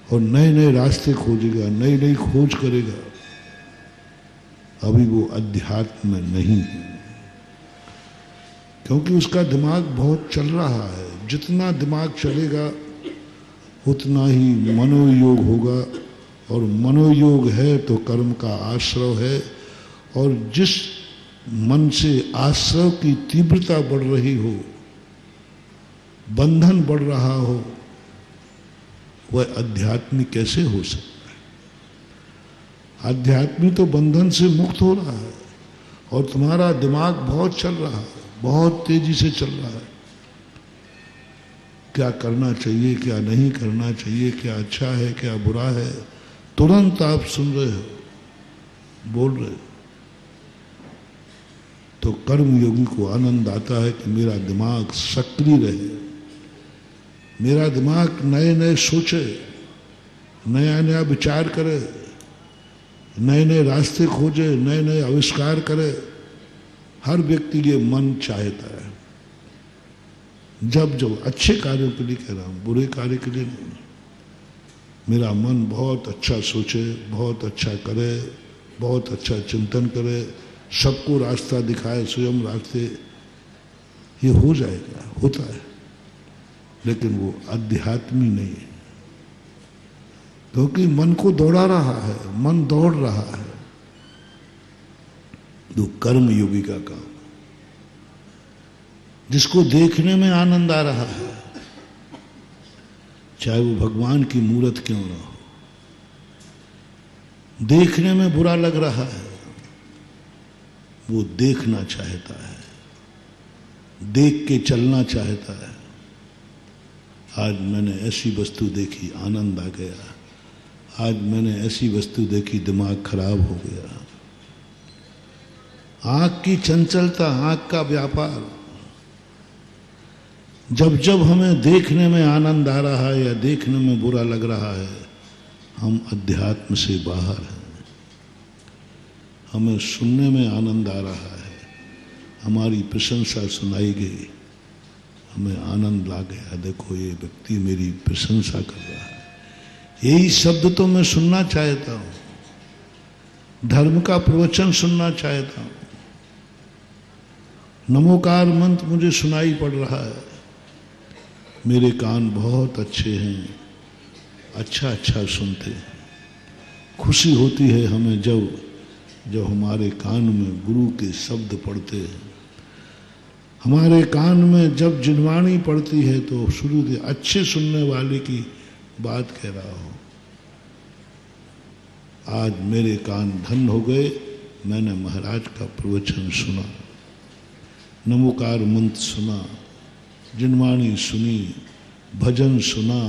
और नए नए रास्ते खोजेगा, नई नई खोज करेगा। अभी वो अध्यात्म में नहीं है, क्योंकि उसका दिमाग बहुत चल रहा है। जितना दिमाग चलेगा उतना ही मनोयोग होगा, और मनोयोग है तो कर्म का आश्रव है। और जिस मन से आश्रव की तीव्रता बढ़ रही हो, बंधन बढ़ रहा हो, वह आध्यात्मिक कैसे हो सकता है? आध्यात्मिक तो बंधन से मुक्त हो रहा है, और तुम्हारा दिमाग बहुत चल रहा है, बहुत तेजी से चल रहा है। क्या करना चाहिए, क्या नहीं करना चाहिए, क्या अच्छा है, क्या बुरा है, तुरंत आप सुन रहे हो, बोल रहे हो। तो कर्म योगी को आनंद आता है कि मेरा दिमाग सक्रिय रहे, मेरा दिमाग नए नए सोचे, नया नया विचार करे, नए नए रास्ते खोजे, नए नए आविष्कार करे। हर व्यक्ति ये मन चाहता है। जब जब अच्छे कार्यों के लिए कह रहा हूं, बुरे कार्य के लिए नहीं। मेरा मन बहुत अच्छा सोचे, बहुत अच्छा करे, बहुत अच्छा चिंतन करे, सबको रास्ता दिखाए, स्वयं रास्ते, ये हो जाएगा, होता है। लेकिन वो अध्यात्मी नहीं है, क्योंकि मन को दौड़ा रहा है, मन दौड़ रहा है। तो कर्म योगी का काम, जिसको देखने में आनंद आ रहा है, चाहे वो भगवान की मूर्त क्यों ना हो, देखने में बुरा लग रहा है, वो देखना चाहता है, देख के चलना चाहता है। आज मैंने ऐसी वस्तु देखी, आनंद आ गया। आज मैंने ऐसी वस्तु देखी, दिमाग खराब हो गया। आंख की चंचलता, आंख का व्यापार, जब जब हमें देखने में आनंद आ रहा है या देखने में बुरा लग रहा है, हम अध्यात्म से बाहर हैं। हमें सुनने में आनंद आ रहा है, हमारी प्रशंसा सुनाई गई, हमें आनंद ला गया। देखो ये व्यक्ति मेरी प्रशंसा कर रहा है, यही शब्द तो मैं सुनना चाहता हूं, धर्म का प्रवचन सुनना चाहता हूं, नमोकार मंत्र मुझे सुनाई पड़ रहा है। मेरे कान बहुत अच्छे हैं, अच्छा अच्छा सुनते हैं। खुशी होती है हमें जब हमारे कान में गुरु के शब्द पड़ते हैं, हमारे कान में जब जिनवाणी पड़ती है, तो शुरू से अच्छे सुनने वाले की बात कह रहा हो। आज मेरे कान धन हो गए, मैंने महाराज का प्रवचन सुना, नमोकार मंत्र सुना, जिनवाणी सुनी, भजन सुना,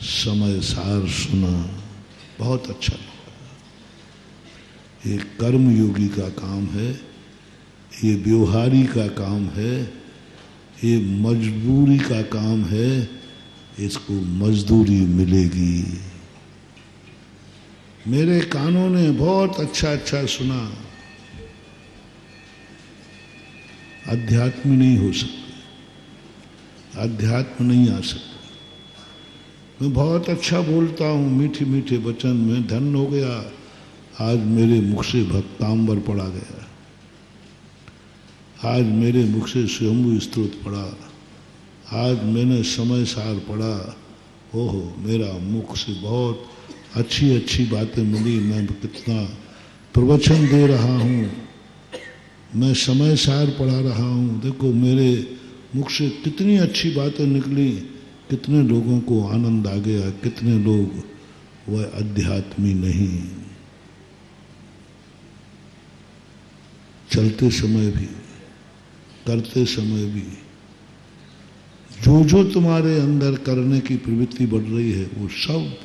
समय सार सुना, बहुत अच्छा लगा। ये कर्म योगी का काम है, ये व्यवहारी का काम है, ये मजबूरी का काम है, इसको मजदूरी मिलेगी। मेरे कानों ने बहुत अच्छा अच्छा सुना, अध्यात्म नहीं हो सकता, अध्यात्म नहीं आ सकता। मैं बहुत अच्छा बोलता हूँ, मीठे मीठे वचन में धन हो गया। आज मेरे मुख से भक्तांबर पढ़ा गया, आज मेरे मुख से स्वयंभू स्तोत्र पढ़ा, आज मैंने समय सार पढ़ा। ओहो, मेरा मुख से बहुत अच्छी अच्छी बातें मिली। मैं कितना प्रवचन दे रहा हूँ, मैं समय सार पढ़ा रहा हूँ। देखो मेरे मुख से कितनी अच्छी बातें निकली, कितने लोगों को आनंद आ गया, कितने लोग वह अध्यात्मी नहीं। चलते समय भी, करते समय भी जो जो तुम्हारे अंदर करने की प्रवृत्ति बढ़ रही है वो सब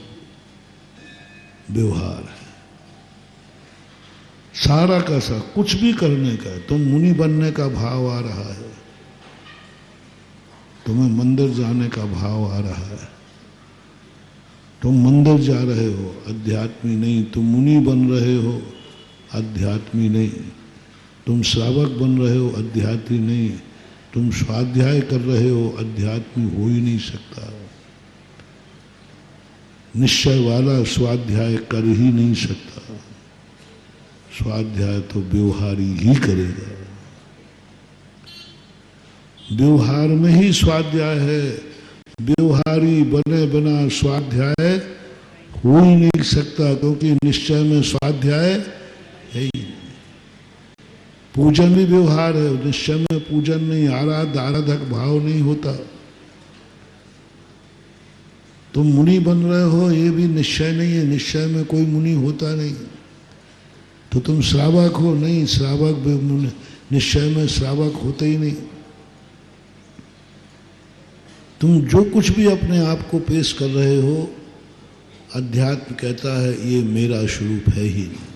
व्यवहार है। सारा का सा कुछ भी करने का, तुम मुनि बनने का भाव आ रहा है, तुम्हें मंदिर जाने का भाव आ रहा है, तुम मंदिर जा रहे हो, अध्यात्मी नहीं, तुम मुनि बन रहे हो, अध्यात्मी नहीं, तुम श्रावक बन रहे हो, अध्यात्मी नहीं, तुम स्वाध्याय कर रहे हो, अध्यात्मी हो ही नहीं सकता। निश्चय वाला स्वाध्याय कर ही नहीं सकता, स्वाध्याय तो व्यवहारी ही करेगा। व्यवहार में ही स्वाध्याय है, व्यवहारी बने बिना स्वाध्याय हो ही नहीं सकता, क्योंकि निश्चय में स्वाध्याय है ही। पूजन भी व्यवहार है, निश्चय में पूजन नहीं, आराधक भाव नहीं होता। तुम मुनि बन रहे हो, ये भी निश्चय नहीं है, निश्चय में कोई मुनि होता नहीं। तो तुम श्रावक हो, नहीं, श्रावक निश्चय में श्रावक होते ही नहीं। तुम जो कुछ भी अपने आप को पेश कर रहे हो, अध्यात्म कहता है ये मेरा स्वरूप है ही नहीं।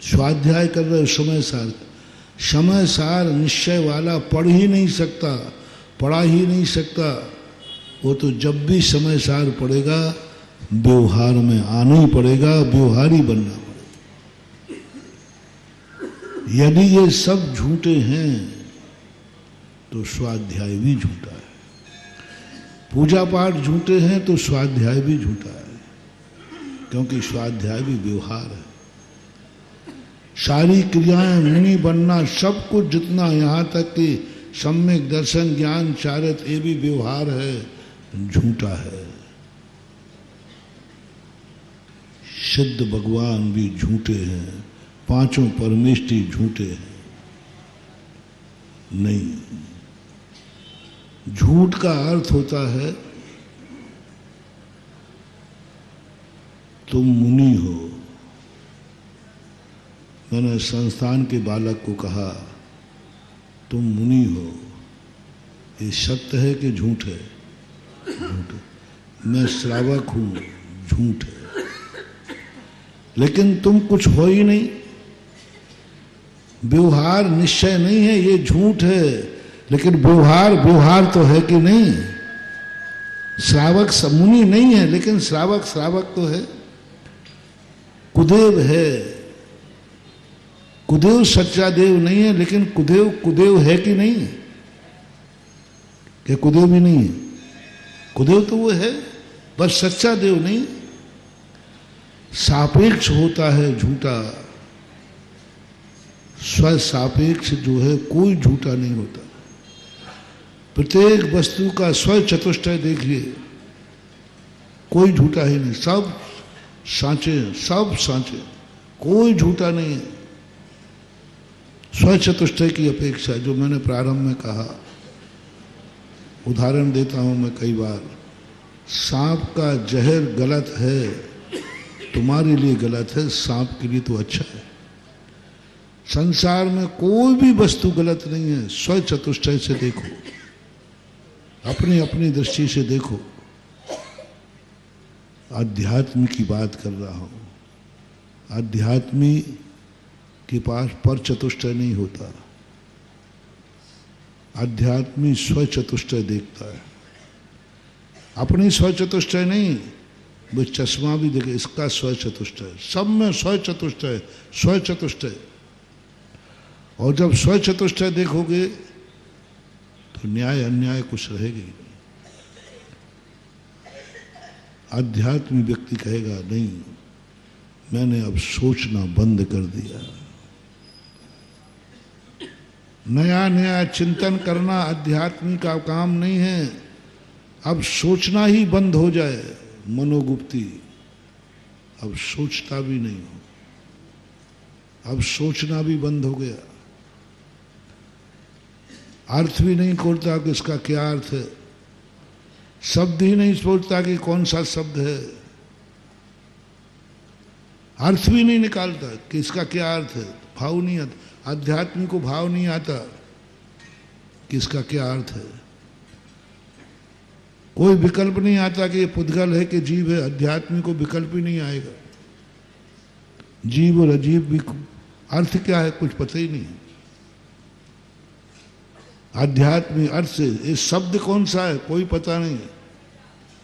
स्वाध्याय कर रहे हो समय सार, समय सार निश्चय वाला पढ़ ही नहीं सकता, पढ़ा ही नहीं सकता। वो तो जब भी समय सार पड़ेगा व्यवहार में आना ही पड़ेगा, व्यवहारी बनना पड़ेगा। यदि ये सब झूठे हैं तो स्वाध्याय भी झूठा है, पूजा पाठ झूठे हैं तो स्वाध्याय भी झूठा है, क्योंकि स्वाध्याय भी व्यवहार है। सारी क्रियाएं, मुनि बनना, सब कुछ जितना, यहाँ तक कि सम्यक दर्शन ज्ञान चारित, ये भी व्यवहार है, झूठा है। सिद्ध भगवान भी झूठे हैं, पांचों परमेष्टि झूठे हैं। नहीं, झूठ का अर्थ होता है तुम मुनि हो। मैंने संस्थान के बालक को कहा तुम मुनि हो, ये सत्य है कि झूठ है? झूठ है। मैं श्रावक हूं, झूठ है। लेकिन तुम कुछ हो ही नहीं, व्यवहार निश्चय नहीं है, ये झूठ है। लेकिन व्यवहार तो है कि नहीं? श्रावक मुनि नहीं है, लेकिन श्रावक तो है। कुदेव है, कुदेव सच्चा देव नहीं है, लेकिन कुदेव है कि नहीं? क्या कुदेव भी नहीं है? कुदेव तो वो है, बस सच्चा देव नहीं। सापेक्ष होता है झूठा, स्व सापेक्ष जो है कोई झूठा नहीं होता। प्रत्येक वस्तु का स्व चतुष्टय देखिए, कोई झूठा ही नहीं, सब सांचे, सब सांचे, कोई झूठा नहीं है। स्व चतुष्टय की अपेक्षा, जो मैंने प्रारंभ में कहा, उदाहरण देता हूं मैं कई बार। सांप का जहर गलत है, तुम्हारे लिए गलत है, सांप के लिए तो अच्छा है। संसार में कोई भी वस्तु गलत नहीं है। स्व चतुष्टय से देखो, अपनी अपनी दृष्टि से देखो। अध्यात्म की बात कर रहा हूं। अध्यात्मी के पास पर चतुष्टय नहीं होता। अध्यात्मी स्व चतुष्टय देखता है, अपनी स्व चतुष्टय नहीं। वो चश्मा भी देखे, इसका स्व चतुष्टय, सब में स्व चतुष्टय, स्व चतुष्टय। और जब स्व चतुष्टय देखोगे तो न्याय अन्याय कुछ रहेगा ही नहीं। आध्यात्मिक व्यक्ति कहेगा नहीं, मैंने अब सोचना बंद कर दिया। नया नया चिंतन करना अध्यात्म का काम नहीं है। अब सोचना ही बंद हो जाए, मनोगुप्ती, अब सोचता भी नहीं हो, अब सोचना भी बंद हो गया। अर्थ भी नहीं खोलता कि इसका क्या अर्थ है, शब्द ही नहीं सोचता कि कौन सा शब्द है, अर्थ भी नहीं निकालता कि इसका क्या अर्थ है, भाव नहीं आता। आध्यात्म को भाव नहीं आता, कि इसका क्या अर्थ है। कोई विकल्प नहीं आता कि ये पुद्गल है कि जीव है। अध्यात्म को विकल्प ही नहीं आएगा। जीव और अजीब भी अर्थ क्या है कुछ पता ही नहीं। आध्यात्मिक अर्थ से ये शब्द कौन सा है कोई पता नहीं,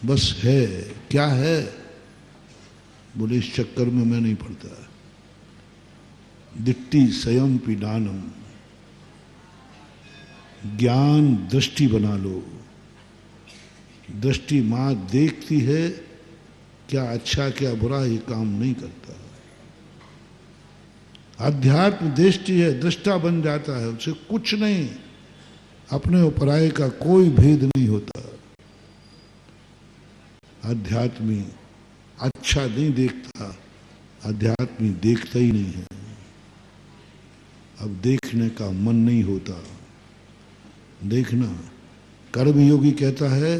बस है। क्या है बोले इस चक्कर में मैं नहीं पड़ता। दिट्टी स्वयं पीडानम, ज्ञान दृष्टि बना लो। दृष्टि मां देखती है, क्या अच्छा क्या बुरा ये काम नहीं करता। अध्यात्म दृष्टि है, दृष्टा बन जाता है, उसे कुछ नहीं, अपने और पराये का कोई भेद नहीं होता। अध्यात्मी अच्छा नहीं देखता, अध्यात्मी देखता ही नहीं है। अब देखने का मन नहीं होता। देखना, कर्म योगी कहता है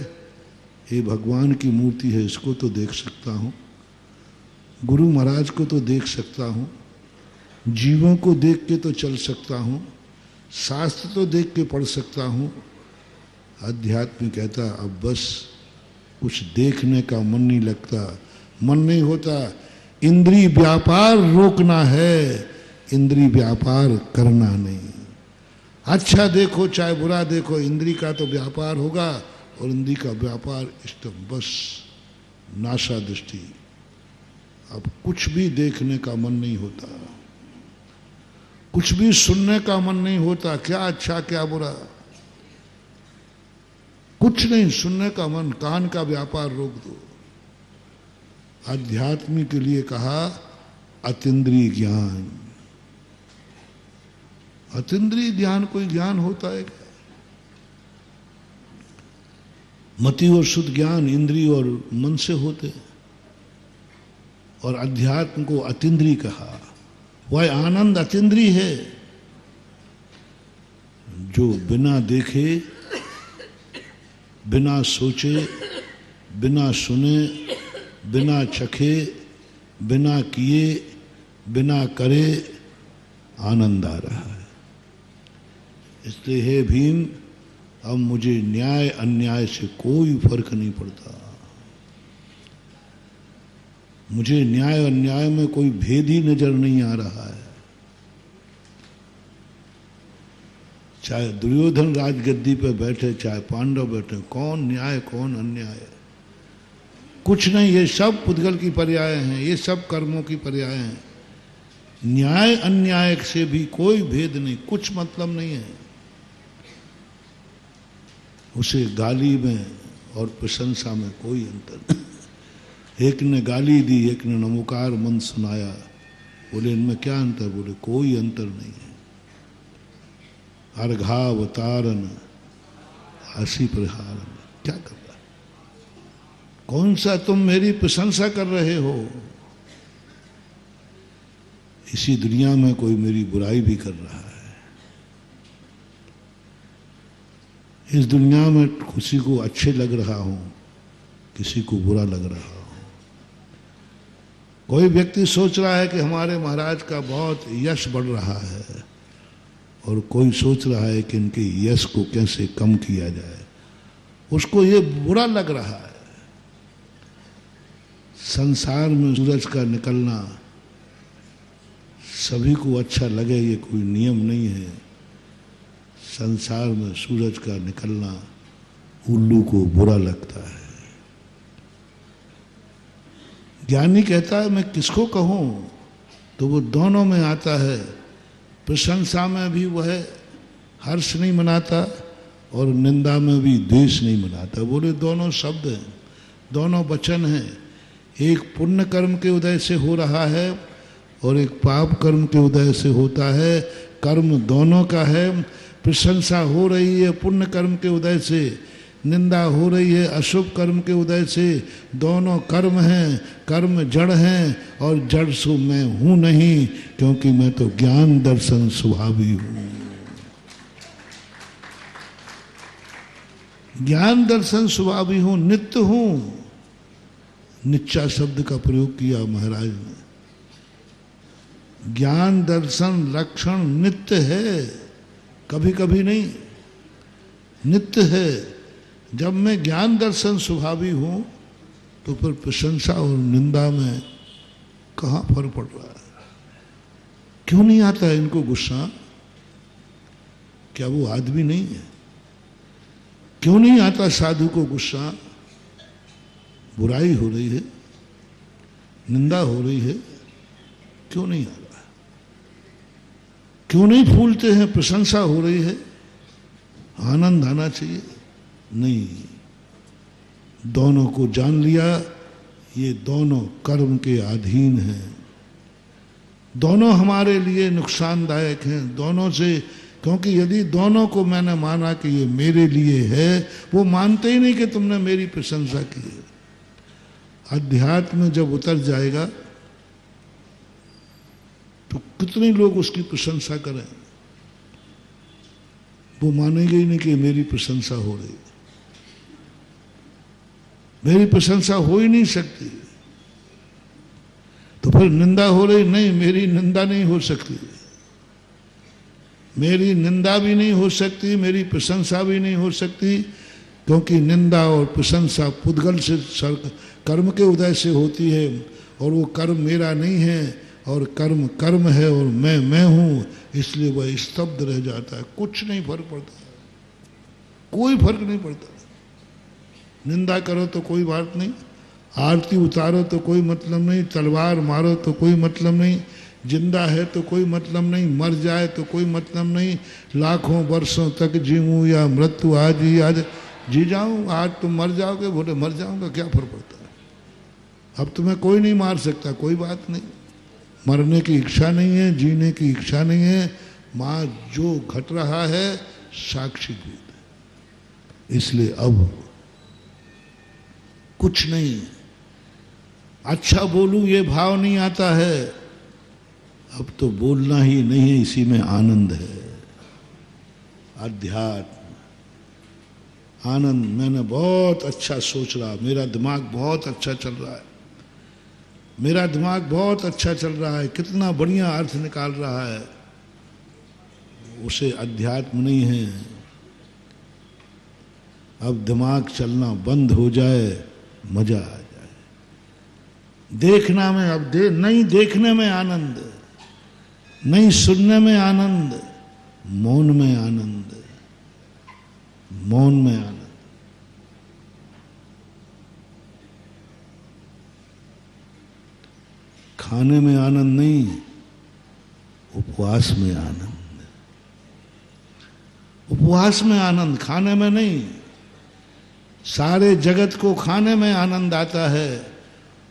ये भगवान की मूर्ति है, इसको तो देख सकता हूं, गुरु महाराज को तो देख सकता हूं, जीवों को देख के तो चल सकता हूं, शास्त्र तो देख के पढ़ सकता हूं। अध्यात्म कहता अब बस कुछ देखने का मन नहीं लगता, मन नहीं होता। इंद्रिय व्यापार रोकना है, इंद्रिय व्यापार करना नहीं। अच्छा देखो चाहे बुरा देखो, इंद्रिय का तो व्यापार होगा और इंद्रिय का व्यापार इष्टम, बस नाशा दृष्टि। अब कुछ भी देखने का मन नहीं होता, कुछ भी सुनने का मन नहीं होता, क्या अच्छा क्या बुरा कुछ नहीं सुनने का मन, कान का व्यापार रोक दो। अध्यात्म के लिए कहा अतीन्द्रिय ज्ञान। अतीन्द्रिय ज्ञान कोई ज्ञान होता है क्या? मति और शुद्ध ज्ञान इंद्रिय और मन से होते हैं, और अध्यात्म को अतीन्द्रिय कहा। वह आनंद अतीन्द्रिय है जो बिना देखे, बिना सोचे, बिना सुने, बिना चखे, बिना किए, बिना करे आनंद आ रहा है। इसलिए हे भीम, अब मुझे न्याय अन्याय से कोई फर्क नहीं पड़ता। मुझे न्याय अन्याय में कोई भेद ही नजर नहीं आ रहा है। चाहे दुर्योधन राजगद्दी पे बैठे, चाहे पांडव बैठे, कौन न्याय कौन अन्याय, कुछ नहीं। ये सब पुद्गल की पर्याय हैं, ये सब कर्मों की पर्याय हैं। न्याय अन्याय से भी कोई भेद नहीं, कुछ मतलब नहीं है। उसे गाली में और प्रशंसा में कोई अंतर नहीं। एक ने गाली दी, एक ने नमोकार मंद सुनाया, बोले इनमें क्या अंतर? बोले कोई अंतर नहीं है। अर्घावतारन हंसी प्रहारन, क्या कर रहा है? कौन सा तुम मेरी प्रशंसा कर रहे हो? इसी दुनिया में कोई मेरी बुराई भी कर रहा है। इस दुनिया में किसी को अच्छे लग रहा हूं, किसी को बुरा लग रहा हूं। कोई व्यक्ति सोच रहा है कि हमारे महाराज का बहुत यश बढ़ रहा है, और कोई सोच रहा है कि इनके यश को कैसे कम किया जाए, उसको ये बुरा लग रहा है। संसार में सूरज का निकलना सभी को अच्छा लगे ये कोई नियम नहीं है। संसार में सूरज का निकलना उल्लू को बुरा लगता है। ज्ञानी कहता है मैं किसको कहूं, तो वो दोनों में आता है। प्रशंसा में भी वह हर्ष नहीं मनाता और निंदा में भी द्वेष नहीं मनाता। बोले दोनों शब्द हैं, दोनों वचन हैं। एक पुण्य कर्म के उदय से हो रहा है और एक पाप कर्म के उदय से होता है। कर्म दोनों का है। प्रशंसा हो रही है पुण्य कर्म के उदय से, निंदा हो रही है अशुभ कर्म के उदय से। दोनों कर्म हैं, कर्म जड़ हैं, और जड़ सो मैं हूं नहीं, क्योंकि मैं तो ज्ञान दर्शन स्वभावी हूं। ज्ञान दर्शन स्वभावी हूं, नित्य हूं। नित्या शब्द का प्रयोग किया महाराज ने। ज्ञान दर्शन लक्षण नित्य है, कभी कभी नहीं। नित्य है। जब मैं ज्ञान दर्शन स्वभावी हूं तो फिर प्रशंसा और निंदा में कहाँ फर्क पड़ रहा है? क्यों नहीं आता है इनको गुस्सा? क्या वो आदमी नहीं है? क्यों नहीं आता साधु को गुस्सा? बुराई हो रही है, निंदा हो रही है, क्यों नहीं आ रहा है? क्यों नहीं फूलते हैं? प्रशंसा हो रही है, आनंद आना चाहिए, नहीं। दोनों को जान लिया, ये दोनों कर्म के अधीन हैं, दोनों हमारे लिए नुकसानदायक हैं, दोनों से। क्योंकि यदि दोनों को मैंने माना कि ये मेरे लिए है, वो मानते ही नहीं कि तुमने मेरी प्रशंसा की है। अध्यात्म में जब उतर जाएगा तो कितने लोग उसकी प्रशंसा करें, वो मानेंगे ही नहीं कि मेरी प्रशंसा हो रही। मेरी प्रशंसा हो ही नहीं सकती, तो फिर निंदा हो रही, नहीं मेरी निंदा नहीं हो सकती, मेरी निंदा भी नहीं हो सकती, मेरी प्रशंसा भी नहीं हो सकती। क्योंकि निंदा और प्रशंसा पुद्गल से कर्म के उदय से होती है, और वो कर्म मेरा नहीं है, और कर्म कर्म है, और मैं हूं, इसलिए वह स्तब्ध रह जाता है। कुछ नहीं फर्क पड़ता, कोई फर्क नहीं पड़ता। निंदा करो तो कोई बात नहीं, आरती उतारो तो कोई मतलब नहीं, तलवार मारो तो कोई मतलब नहीं, जिंदा है तो कोई मतलब नहीं, मर जाए तो कोई मतलब नहीं, लाखों वर्षों तक जीऊं या मृत्यु आज ही आज जी जाऊं, आज तुम मर जाओगे, बोले मर जाऊंगा, क्या फर्क पड़ता है? अब तुम्हें कोई नहीं मार सकता, कोई बात नहीं। मरने की इच्छा नहीं है, जीने की इच्छा नहीं है, मां जो घट रहा है साक्षी भूत है। इसलिए अब कुछ नहीं, अच्छा बोलूं ये भाव नहीं आता है, अब तो बोलना ही नहीं है, इसी में आनंद है। अध्यात्म आनंद। मैंने बहुत अच्छा सोच रहा, मेरा दिमाग बहुत अच्छा चल रहा है, मेरा दिमाग बहुत अच्छा चल रहा है, कितना बढ़िया अर्थ निकाल रहा है, उसे अध्यात्म नहीं है। अब दिमाग चलना बंद हो जाए, मजा आ जाए। देखना में अब नहीं देखने में आनंद, नहीं सुनने में आनंद, मौन में आनंद, मौन में आनंद। खाने में आनंद नहीं, उपवास में आनंद। उपवास में आनंद, खाने में नहीं। सारे जगत को खाने में आनंद आता है,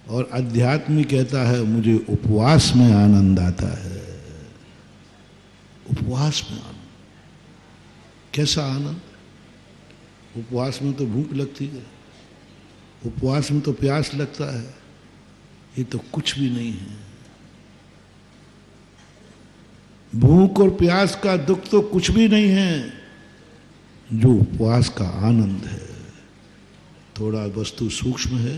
और अध्यात्मी कहता है मुझे उपवास में आनंद आता है। उपवास में आनंद। कैसा आनंद? उपवास में तो भूख लगती है, उपवास में तो प्यास लगता है, ये तो कुछ भी नहीं है। भूख और प्यास का दुख तो कुछ भी नहीं है, जो उपवास का आनंद है। थोड़ा वस्तु सूक्ष्म है,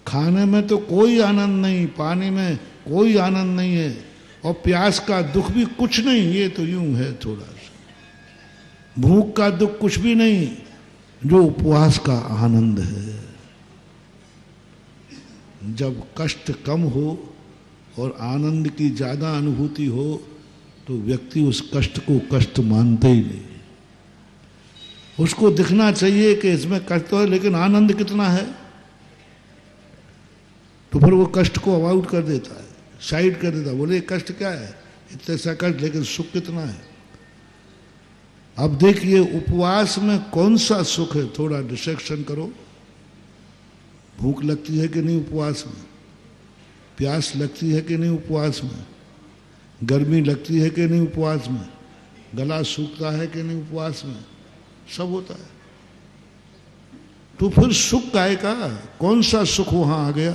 खाने में तो कोई आनंद नहीं, पानी में कोई आनंद नहीं है, और प्यास का दुख भी कुछ नहीं, ये तो यूं है थोड़ा सा। भूख का दुख कुछ भी नहीं, जो उपवास का आनंद है। जब कष्ट कम हो और आनंद की ज्यादा अनुभूति हो, तो व्यक्ति उस कष्ट को कष्ट मानते ही नहीं। उसको दिखना चाहिए कि इसमें कष्ट है, लेकिन आनंद कितना है, तो फिर वो कष्ट को अवॉइड कर देता है, साइड कर देता है। बोले कष्ट क्या है, इतना सा कष्ट, लेकिन सुख कितना है। अब देखिए उपवास में कौन सा सुख है, थोड़ा डिस्ट्रैक्शन करो। भूख लगती है कि नहीं उपवास में, प्यास लगती है कि नहीं उपवास में, गर्मी लगती है कि नहीं उपवास में, गला सूखता है कि नहीं उपवास में, सब होता है। तो फिर सुख काय का, कौन सा सुख वहां आ गया।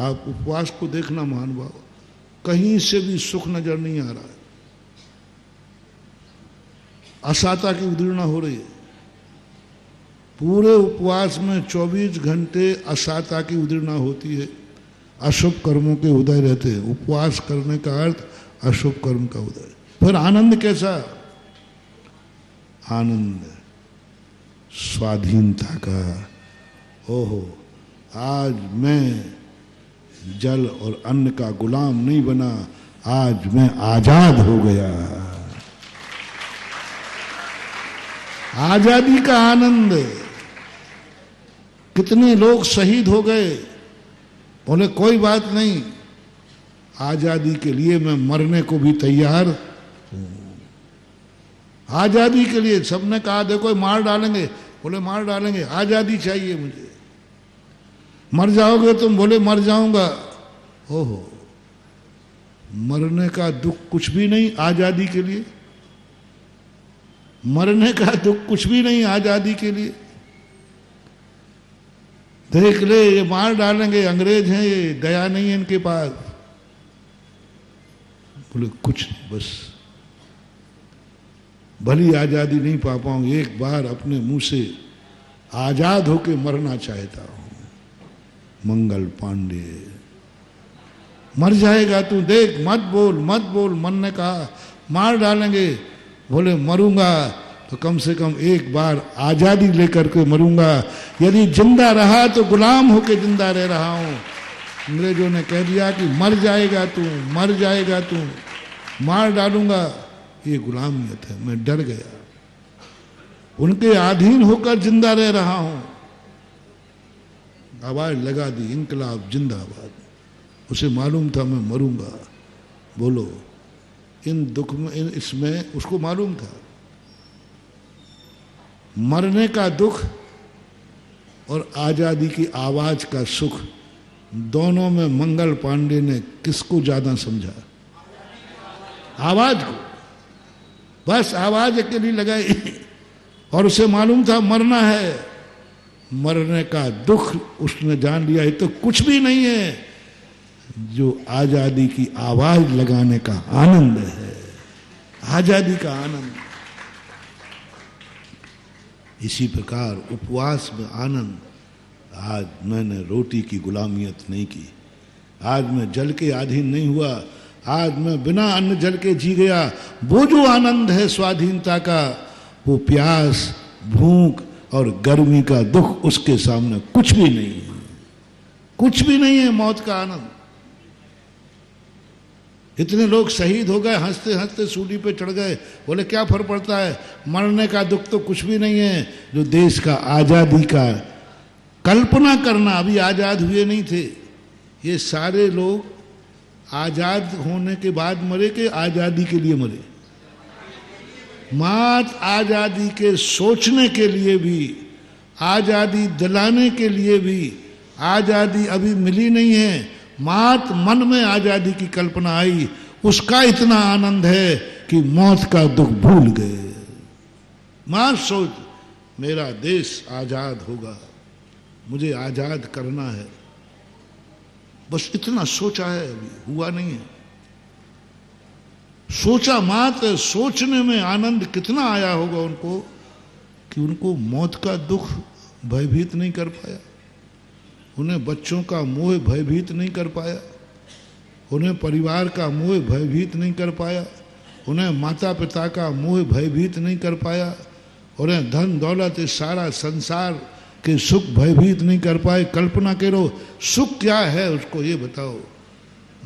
आप उपवास को देखना महानुभाव, कहीं से भी सुख नजर नहीं आ रहा है। असाता की उद्दीर्णा हो रही है, पूरे उपवास में 24 घंटे असाता की उद्दीर्णा होती है, अशुभ कर्मों के उदय रहते हैं। उपवास करने का अर्थ अशुभ कर्म का उदय। फिर आनंद कैसा? आनंद स्वाधीनता का। ओहो, आज मैं जल और अन्न का गुलाम नहीं बना, आज मैं आजाद हो गया। आजादी का आनंद। कितने लोग शहीद हो गए, बोले कोई बात नहीं, आजादी के लिए मैं मरने को भी तैयार हूं। आजादी के लिए सबने कहा देखो मार डालेंगे, बोले मार डालेंगे, आजादी चाहिए मुझे। मर जाओगे तुम, बोले मर जाऊंगा। ओहो, मरने का दुख कुछ भी नहीं आजादी के लिए। मरने का दुख कुछ भी नहीं आजादी के लिए। देख ले, ये मार डालेंगे, अंग्रेज हैं ये, दया नहीं है इनके पास। बोले कुछ नहीं, बस भली आजादी नहीं पा पाऊं, एक बार अपने मुंह से आजाद होके मरना चाहता हूं। मंगल पांडे, मर जाएगा तू, देख मत बोल मत बोल। मन ने कहा मार डालेंगे, बोले मरूंगा तो कम से कम एक बार आजादी लेकर के मरूंगा। यदि जिंदा रहा तो गुलाम होके जिंदा रह रहा हूं। अंग्रेजों ने कह दिया कि मर जाएगा तू, मर जाएगा तू, मार डालूंगा। ये गुलामियत है। मैं डर गया, उनके अधीन होकर जिंदा रह रहा हूं। आवाज लगा दी, इंकलाब जिंदाबाद। उसे मालूम था मैं मरूंगा। बोलो, इन दुख में, इसमें उसको मालूम था मरने का दुख और आजादी की आवाज का सुख, दोनों में मंगल पांडे ने किसको ज्यादा समझा? आवाज को। बस आवाज अकेली लगाई और उसे मालूम था मरना है। मरने का दुख उसने जान लिया, ये तो कुछ भी नहीं है जो आजादी की आवाज लगाने का आनंद है। आजादी का आनंद। इसी प्रकार उपवास में आनंद। आज मैंने रोटी की गुलामियत नहीं की, आज मैं जल के अधीन नहीं हुआ, आज मैं बिना अन्न जल के जी गया। वो जो आनंद है स्वाधीनता का, वो प्यास, भूख और गर्मी का दुख उसके सामने कुछ भी नहीं है। कुछ भी नहीं है मौत का आनंद। इतने लोग शहीद हो गए, हंसते हंसते सूली पे चढ़ गए, बोले क्या फर्क पड़ता है, मरने का दुख तो कुछ भी नहीं है। जो देश का आजादी का कल्पना करना, अभी आजाद हुए नहीं थे ये सारे लोग, आजाद होने के बाद मरे कि आजादी के लिए मरे? मात आजादी के सोचने के लिए भी, आजादी दिलाने के लिए भी। आजादी अभी मिली नहीं है, मात मन में आजादी की कल्पना आई, उसका इतना आनंद है कि मौत का दुख भूल गए। मां सोच, मेरा देश आजाद होगा, मुझे आजाद करना है, बस इतना सोचा है, अभी हुआ नहीं है। सोचा मात्र, सोचने में आनंद कितना आया होगा उनको कि उनको मौत का दुख भयभीत नहीं कर पाया, उन्हें बच्चों का मोह भयभीत नहीं कर पाया, उन्हें परिवार का मोह भयभीत नहीं कर पाया, उन्हें माता पिता का मोह भयभीत नहीं कर पाया, उन्हें धन दौलत इस सारा संसार के सुख भयभीत नहीं कर पाए। कल्पना करो सुख क्या है उसको, ये बताओ।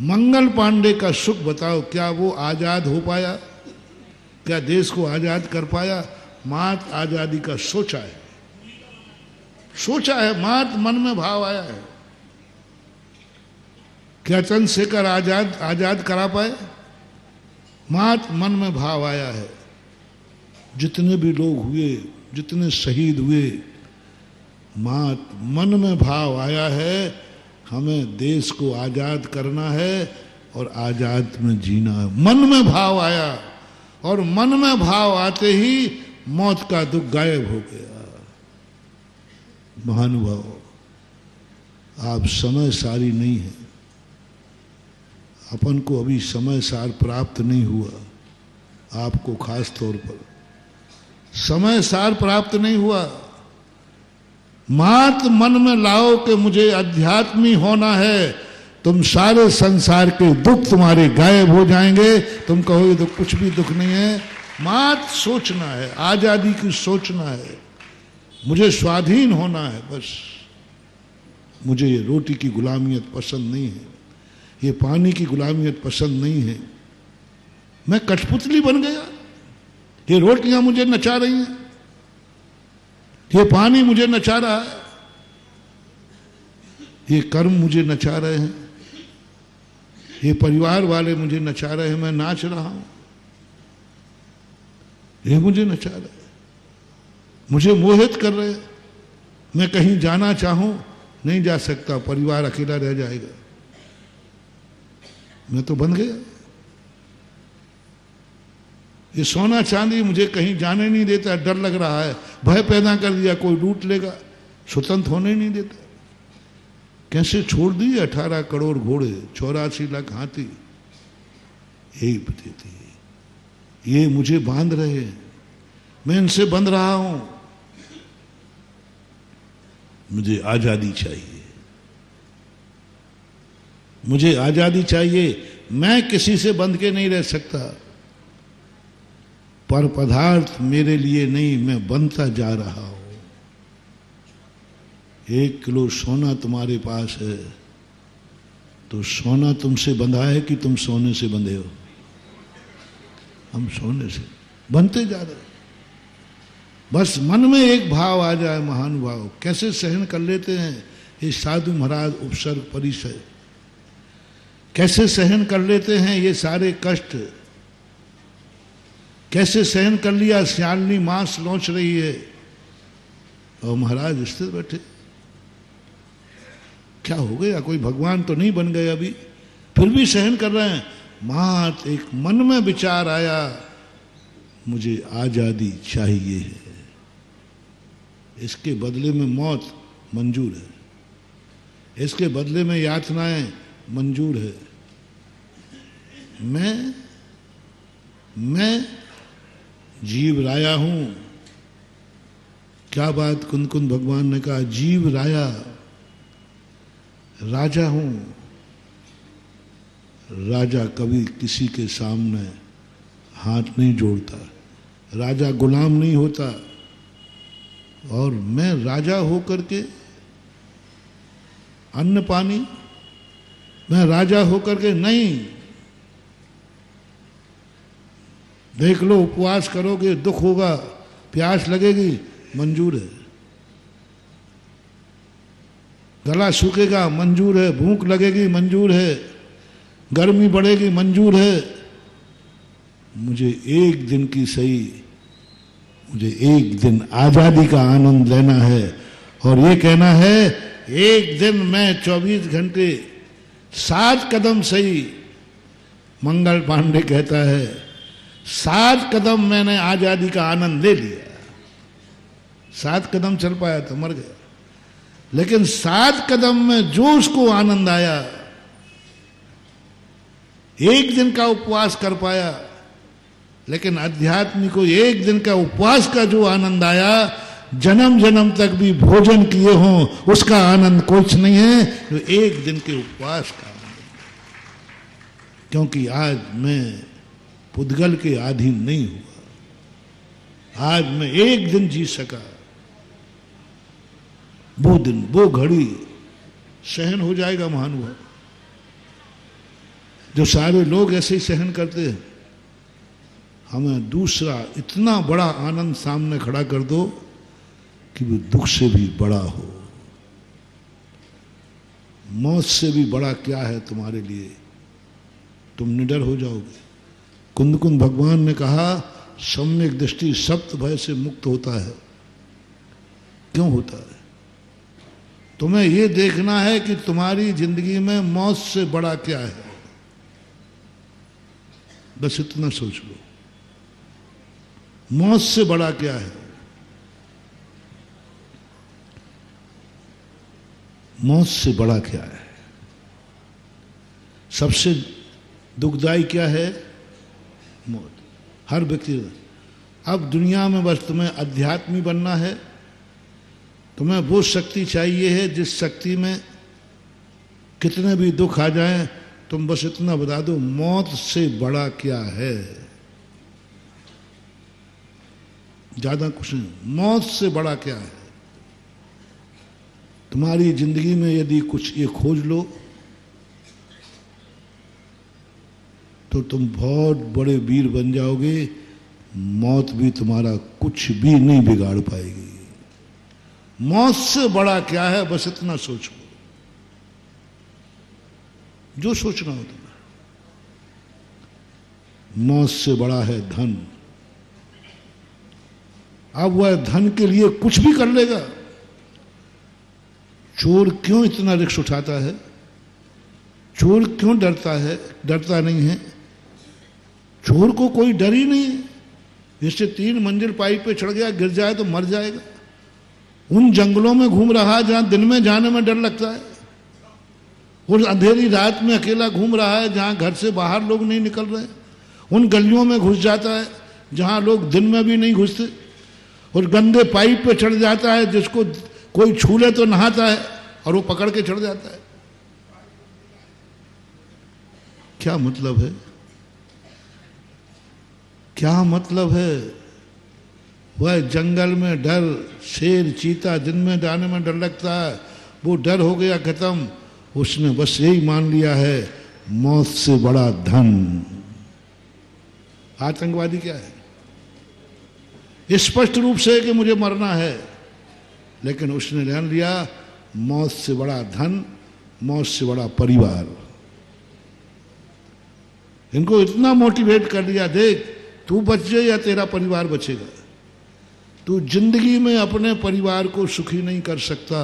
मंगल पांडे का सुख बताओ, क्या वो आजाद हो पाया? क्या देश को आजाद कर पाया? मात आजादी का सोचा है, सोचा है, मात मन में भाव आया है। क्या चंद्रशेखर आजाद करा पाए? मात मन में भाव आया है। जितने भी लोग हुए, जितने शहीद हुए, मात मन में भाव आया है, हमें देश को आजाद करना है और आजाद में जीना है। मन में भाव आया और मन में भाव आते ही मौत का दुख गायब हो गया। महानुभाव, आप समय सारी नहीं है, अपन को अभी समय सार प्राप्त नहीं हुआ। आपको खास तौर पर समय सार प्राप्त नहीं हुआ। मात मन में लाओ कि मुझे अध्यात्मी होना है, तुम सारे संसार के दुख तुम्हारे गायब हो जाएंगे। तुम कहोगे तो कुछ भी दुख नहीं है। मात्र सोचना है, आजादी की सोचना है, मुझे स्वाधीन होना है बस। मुझे ये रोटी की गुलामियत पसंद नहीं है, ये पानी की गुलामियत पसंद नहीं है। मैं कठपुतली बन गया, ये रोटियां मुझे नचा रही हैं, ये पानी मुझे नचा रहा है, ये कर्म मुझे नचा रहे हैं, ये परिवार वाले मुझे नचा रहे हैं, मैं नाच रहा हूं, ये मुझे नचा रहे हैं, मुझे मोहित कर रहे हैं। मैं कहीं जाना चाहूं नहीं जा सकता, परिवार अकेला रह जाएगा। मैं तो बन गया। ये सोना चांदी मुझे कहीं जाने नहीं देता, डर लग रहा है, भय पैदा कर दिया कोई लूट लेगा, स्वतंत्र होने नहीं देता। कैसे छोड़ दिए 18 करोड़ घोड़े, 84 लाख हाथी, यही प्रतीति, ये मुझे बांध रहे हैं, मैं इनसे बंध रहा हूं। मुझे आजादी चाहिए, मुझे आजादी चाहिए। मैं किसी से बंध के नहीं रह सकता। पर पदार्थ मेरे लिए नहीं, मैं बनता जा रहा हूं। 1 किलो सोना तुम्हारे पास है तो सोना तुमसे बंधा है कि तुम सोने से बंधे हो? हम सोने से बनते जा रहे। बस मन में एक भाव आ जाए, महानुभाव कैसे सहन कर लेते हैं ये साधु महाराज उपसर्ग परिचय, कैसे सहन कर लेते हैं ये सारे कष्ट, कैसे सहन कर लिया। श्यालनी मांस लौच रही है और महाराज स्थिर बैठे। क्या हो गया? कोई भगवान तो नहीं बन गए अभी, फिर भी सहन कर रहे हैं। मात एक मन में विचार आया, मुझे आजादी चाहिए है, इसके बदले में मौत मंजूर है, इसके बदले में यातनाएं मंजूर है। मैं जीव राया हूं। क्या बात कुंद कुंद भगवान ने कहा, जीव राया, राजा हूं। राजा कभी किसी के सामने हाथ नहीं जोड़ता, राजा गुलाम नहीं होता। और मैं राजा होकर के अन्न पानी, मैं राजा होकर के नहीं। देख लो, उपवास करोगे दुख होगा, प्यास लगेगी मंजूर है, गला सूखेगा मंजूर है, भूख लगेगी मंजूर है, गर्मी बढ़ेगी मंजूर है। मुझे एक दिन की सही, मुझे एक दिन आजादी का आनंद लेना है। और ये कहना है, एक दिन मैं 24 घंटे 7 कदम सही। मंगल पांडे कहता है 7 कदम मैंने आजादी का आनंद ले लिया। 7 कदम चल पाया तो मर गया, लेकिन 7 कदम में जो उसको आनंद आया, एक दिन का उपवास कर पाया, लेकिन अध्यात्म को एक दिन का उपवास का जो आनंद आया, जन्म जन्म तक भी भोजन किए हों उसका आनंद कुछ नहीं है जो एक दिन के उपवास का आनंद। क्योंकि आज मैं पुद्गल के अधीन नहीं हुआ, आज मैं एक दिन जी सका। वो दिन, वो घड़ी सहन हो जाएगा महानुभाव। जो सारे लोग ऐसे ही सहन करते हैं, हमें दूसरा इतना बड़ा आनंद सामने खड़ा कर दो कि वो दुख से भी बड़ा हो, मौत से भी बड़ा क्या है तुम्हारे लिए, तुम निडर हो जाओगे। कुंद कुंद भगवान ने कहा, सम्यक दृष्टि सप्त भय से मुक्त होता है। क्यों होता है? तुम्हें यह देखना है कि तुम्हारी जिंदगी में मौत से बड़ा क्या है, बस इतना सोच लो। मौत से बड़ा क्या है? मौत से बड़ा क्या है? सबसे दुखदाई क्या है? मौत। हर व्यक्ति। अब दुनिया में बस तुम्हें अध्यात्मी बनना है, तुम्हें वो शक्ति चाहिए है जिस शक्ति में कितने भी दुख आ जाएं, तुम बस इतना बता दो, मौत से बड़ा क्या है। ज्यादा कुछ नहीं, मौत से बड़ा क्या है। तुम्हारी जिंदगी में यदि कुछ ये खोज लो तो तुम बहुत बड़े वीर बन जाओगे। मौत भी तुम्हारा कुछ भी नहीं बिगाड़ पाएगी। मौत से बड़ा क्या है, बस इतना सोचो, जो सोचना हो तुम्हें। मौत से बड़ा है धन। अब वह धन के लिए कुछ भी कर लेगा। चोर क्यों इतना रिस्क उठाता है? चोर क्यों डरता है? डरता नहीं है। चोर को कोई डर ही नहीं है। जैसे 3 मंजिल पाइप पे चढ़ गया, गिर जाए तो मर जाएगा। उन जंगलों में घूम रहा है जहां दिन में जाने में डर लगता है, और अंधेरी रात में अकेला घूम रहा है जहां घर से बाहर लोग नहीं निकल रहे। उन गलियों में घुस जाता है जहां लोग दिन में भी नहीं घुसते, और गंदे पाइप पे चढ़ जाता है जिसको कोई छू ले तो नहाता है और वो पकड़ के चढ़ जाता है। क्या मतलब है? क्या मतलब है? वह जंगल में डर, शेर चीता दिन में जाने में डर लगता है, वो डर हो गया खत्म। उसने बस यही मान लिया है, मौत से बड़ा धन। आतंकवादी क्या है? स्पष्ट रूप से कि मुझे मरना है, लेकिन उसने जान लिया मौत से बड़ा धन, मौत से बड़ा परिवार। इनको इतना मोटिवेट कर दिया, देख तू बच जाए या तेरा परिवार बचेगा। तू जिंदगी में अपने परिवार को सुखी नहीं कर सकता,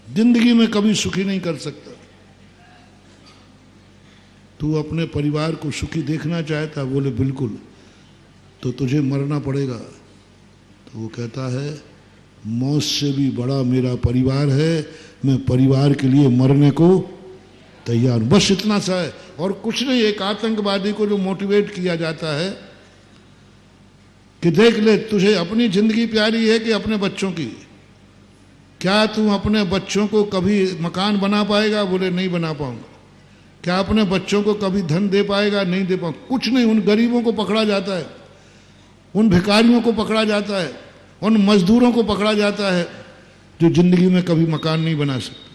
जिंदगी में कभी सुखी नहीं कर सकता। तू अपने परिवार को सुखी देखना चाहता? बोले बिल्कुल, तो तुझे मरना पड़ेगा। तो वो कहता है मौत से भी बड़ा मेरा परिवार है, मैं परिवार के लिए मरने को तैयार हूं। बस इतना सा है और कुछ नहीं। एक आतंकवादी को जो मोटिवेट किया जाता है कि देख ले, तुझे अपनी जिंदगी प्यारी है कि अपने बच्चों की? क्या तू अपने बच्चों को कभी मकान बना पाएगा? बोले नहीं बना पाऊंगा। क्या अपने बच्चों को कभी धन दे पाएगा? नहीं दे पाऊंगा। कुछ नहीं। उन गरीबों को पकड़ा जाता है, उन भिखारियों को पकड़ा जाता है, उन मजदूरों को पकड़ा जाता है जो जिंदगी में कभी मकान नहीं बना सकते,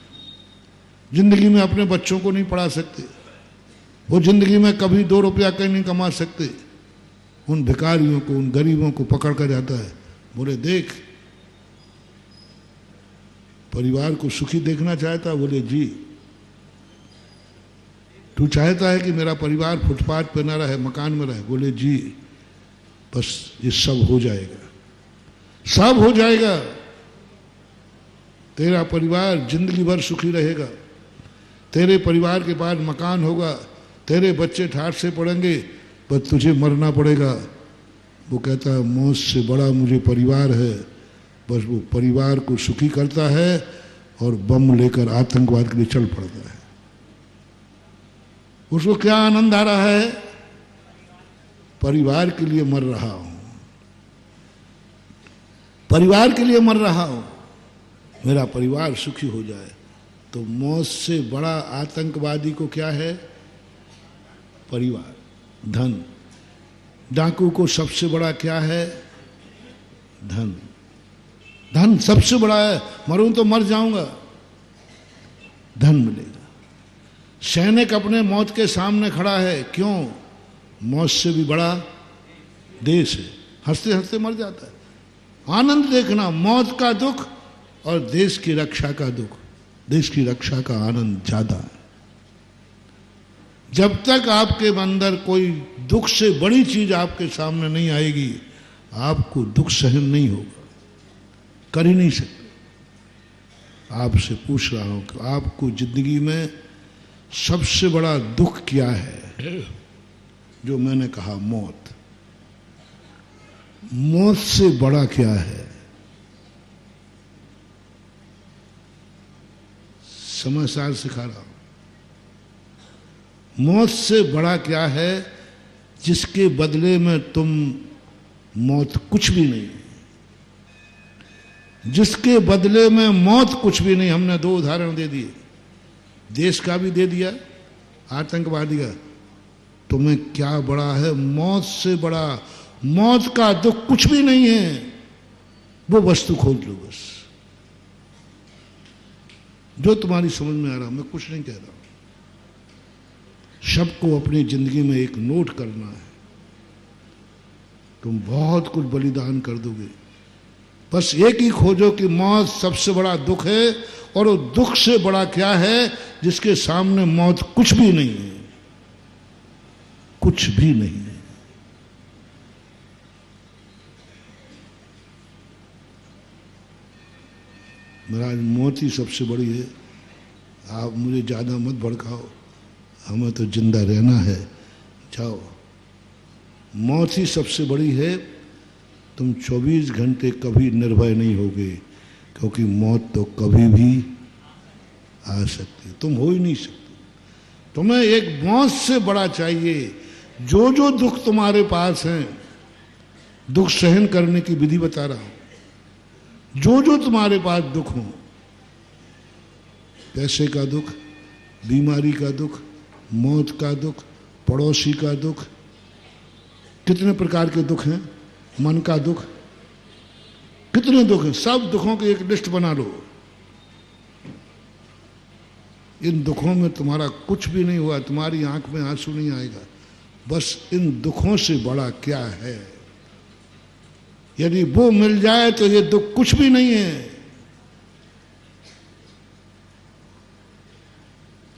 जिंदगी में अपने बच्चों को नहीं पढ़ा सकते, वो जिंदगी में कभी 2 रुपया कहीं नहीं कमा सकते। उन भिखारियों को, उन गरीबों को पकड़ कर जाता है। बोले देख, परिवार को सुखी देखना चाहता? बोले जी। तू चाहता है कि मेरा परिवार फुटपाथ पे ना रहे, मकान में रहे? बोले जी। बस ये सब हो जाएगा, सब हो जाएगा। तेरा परिवार जिंदगी भर सुखी रहेगा, तेरे परिवार के पास मकान होगा, तेरे बच्चे ठाठ से पढ़ेंगे, बस तुझे मरना पड़ेगा। वो कहता है मौत से बड़ा मुझे परिवार है। बस वो परिवार को सुखी करता है और बम लेकर आतंकवाद के लिए चल पड़ता है। उसको क्या आनंद आ रहा है? परिवार के लिए मर रहा हूं, परिवार के लिए मर रहा हूं, मेरा परिवार सुखी हो जाए। तो मौत से बड़ा आतंकवादी को क्या है? परिवार, धन। डाकू को सबसे बड़ा क्या है? धन। धन सबसे बड़ा है। मरूं तो मर जाऊंगा, धन मिलेगा। सैनिक अपने मौत के सामने खड़ा है, क्यों? मौत से भी बड़ा देश है। हंसते हंसते मर जाता है। आनंद देखना, मौत का दुख और देश की रक्षा का दुख। देश की रक्षा का आनंद ज्यादा है। जब तक आपके अंदर कोई दुख से बड़ी चीज आपके सामने नहीं आएगी, आपको दुख सहन नहीं होगा, कर ही नहीं सकते। आपसे पूछ रहा हूं कि आपको जिंदगी में सबसे बड़ा दुख क्या है? जो मैंने कहा, मौत। मौत से बड़ा क्या है? समाचार सिखा रहा हूं। मौत से बड़ा क्या है जिसके बदले में तुम मौत कुछ भी नहीं, जिसके बदले में मौत कुछ भी नहीं। हमने 2 उदाहरण दे दिए, देश का भी दे दिया, आतंकवादी का। तुम्हें क्या बड़ा है? मौत से बड़ा, मौत का दुख कुछ भी नहीं है। वो वस्तु खोज लो बस, जो तुम्हारी समझ में आ रहा। मैं कुछ नहीं कह रहा। सबको अपनी जिंदगी में एक नोट करना है। तुम बहुत कुछ बलिदान कर दोगे, बस एक ही खोजो कि मौत सबसे बड़ा दुख है, और वो दुख से बड़ा क्या है जिसके सामने मौत कुछ भी नहीं है, कुछ भी नहीं है। महाराज मौत ही सबसे बड़ी है। आप मुझे ज्यादा मत भड़काओ, हमें तो जिंदा रहना है। जाओ, मौत ही सबसे बड़ी है। तुम 24 घंटे कभी निर्भय नहीं होगे, क्योंकि मौत तो कभी भी आ सकती है, तुम हो ही नहीं सकते। तुम्हें एक मौत से बड़ा चाहिए। जो जो दुख तुम्हारे पास हैं, दुख सहन करने की विधि बता रहा हूं। जो जो तुम्हारे पास दुख हो, पैसे का दुख, बीमारी का दुख, मौत का दुख, पड़ोसी का दुख, कितने प्रकार के दुख हैं, मन का दुख, कितने दुख हैं, सब दुखों की एक लिस्ट बना लो। इन दुखों में तुम्हारा कुछ भी नहीं हुआ, तुम्हारी आंख में आंसू नहीं आएगा। बस इन दुखों से बड़ा क्या है? यदि वो मिल जाए तो ये दुख कुछ भी नहीं है।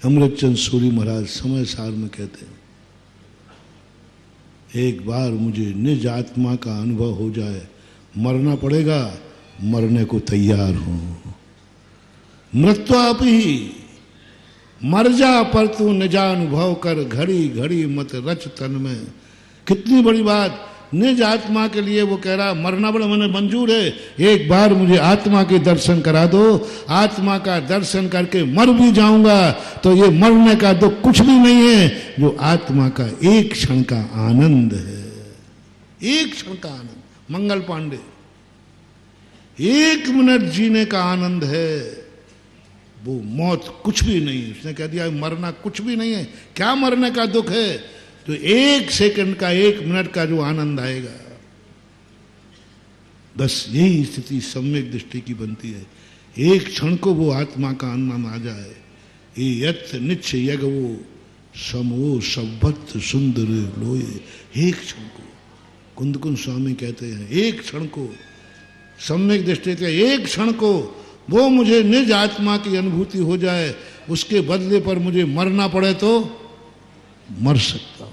अमृतचंद सूरी महाराज समय सार में कहते हैं, एक बार मुझे निज आत्मा का अनुभव हो जाए, मरना पड़ेगा, मरने को तैयार हूं। मृत्यु आप ही, मर जा पर तू निजानुभव कर, घड़ी घड़ी मत रच तन में। कितनी बड़ी बात। निज आत्मा के लिए वो कह रहा, मरना बड़ा मैंने मंजूर है, एक बार मुझे आत्मा के दर्शन करा दो। आत्मा का दर्शन करके मर भी जाऊंगा तो ये मरने का दुख कुछ भी नहीं है, जो आत्मा का एक क्षण का आनंद है। एक क्षण का आनंद। मंगल पांडे, 1 मिनट जीने का आनंद है, वो मौत कुछ भी नहीं। उसने कह दिया मरना कुछ भी नहीं है। क्या मरने का दुख है? तो 1 सेकंड का, 1 मिनट का जो आनंद आएगा। बस यही स्थिति सम्यक दृष्टि की बनती है। एक क्षण को वो आत्मा का आनंद आ जाए। ये यत् निच्छ यग वो समो सभक्त सुंदर लोये। एक क्षण को, कुंदकुंद स्वामी कहते हैं, एक क्षण को सम्यक दृष्टि के, एक क्षण को वो मुझे निज आत्मा की अनुभूति हो जाए, उसके बदले पर मुझे मरना पड़े तो मर सकता हूं,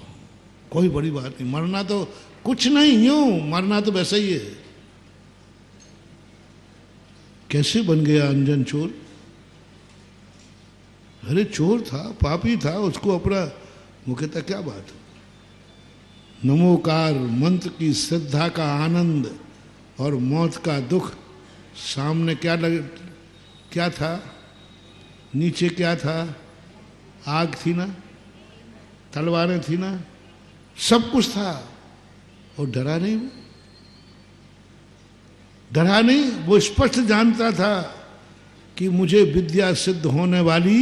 कोई बड़ी बात नहीं। मरना तो कुछ नहीं, यूं मरना तो वैसा ही है। कैसे बन गया अंजन चोर? अरे चोर था, पापी था, उसको अपना, वो कहता क्या बात। नमोकार मंत्र की श्रद्धा का आनंद और मौत का दुख सामने क्या था? नीचे क्या था? आग थी ना, तलवारें थी ना, सब कुछ था। और डरा नहीं, डरा नहीं। वो स्पष्ट जानता था कि मुझे विद्या सिद्ध होने वाली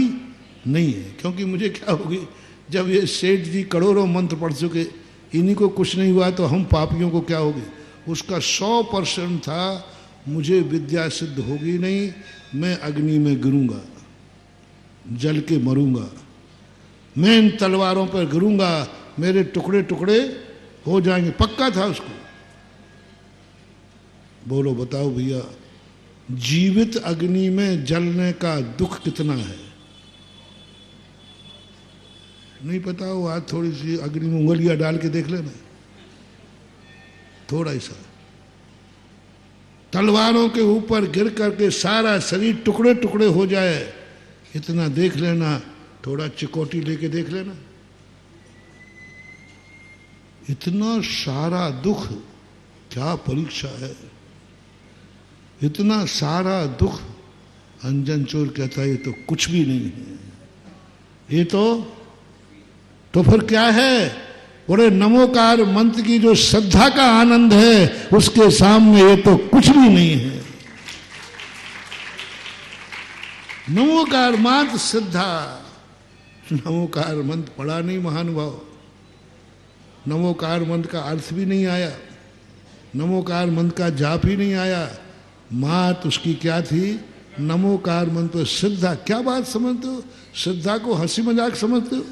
नहीं है, क्योंकि मुझे क्या होगी जब ये सेठ जी करोड़ों मंत्र पढ़ चुके, इन्हीं को कुछ नहीं हुआ तो हम पापियों को क्या होगी। उसका 100% था, मुझे विद्या सिद्ध होगी नहीं, मैं अग्नि में गिरूंगा, जल के मरूंगा, मैं इन तलवारों पर गिरूंगा, मेरे टुकड़े टुकड़े हो जाएंगे। पक्का था उसको। बोलो बताओ भैया, जीवित अग्नि में जलने का दुख कितना है? नहीं पता हो? आज थोड़ी सी अग्नि में उंगलियां डाल के देख लेना, थोड़ा सा तलवारों के ऊपर गिर करके सारा शरीर टुकड़े टुकड़े हो जाए, इतना देख लेना। थोड़ा चिकोटी लेके देख लेना। इतना सारा दुख, क्या परीक्षा है। इतना सारा दुख। अंजन चोर कहता है ये तो कुछ भी नहीं है। ये तो फिर क्या है? बोले नमोकार मंत्र की जो श्रद्धा का आनंद है, उसके सामने ये तो कुछ भी नहीं है। नमोकार मात्र श्रद्धा। नमोकार मंत्र पढ़ा नहीं महानुभाव, नमोकार मंत्र का अर्थ भी नहीं आया, नमोकार मंत्र का जाप ही नहीं आया। मात उसकी क्या थी? नमोकार मंत्र श्रद्धा। क्या बात समझते हो? श्रद्धा को हंसी मजाक समझते हो?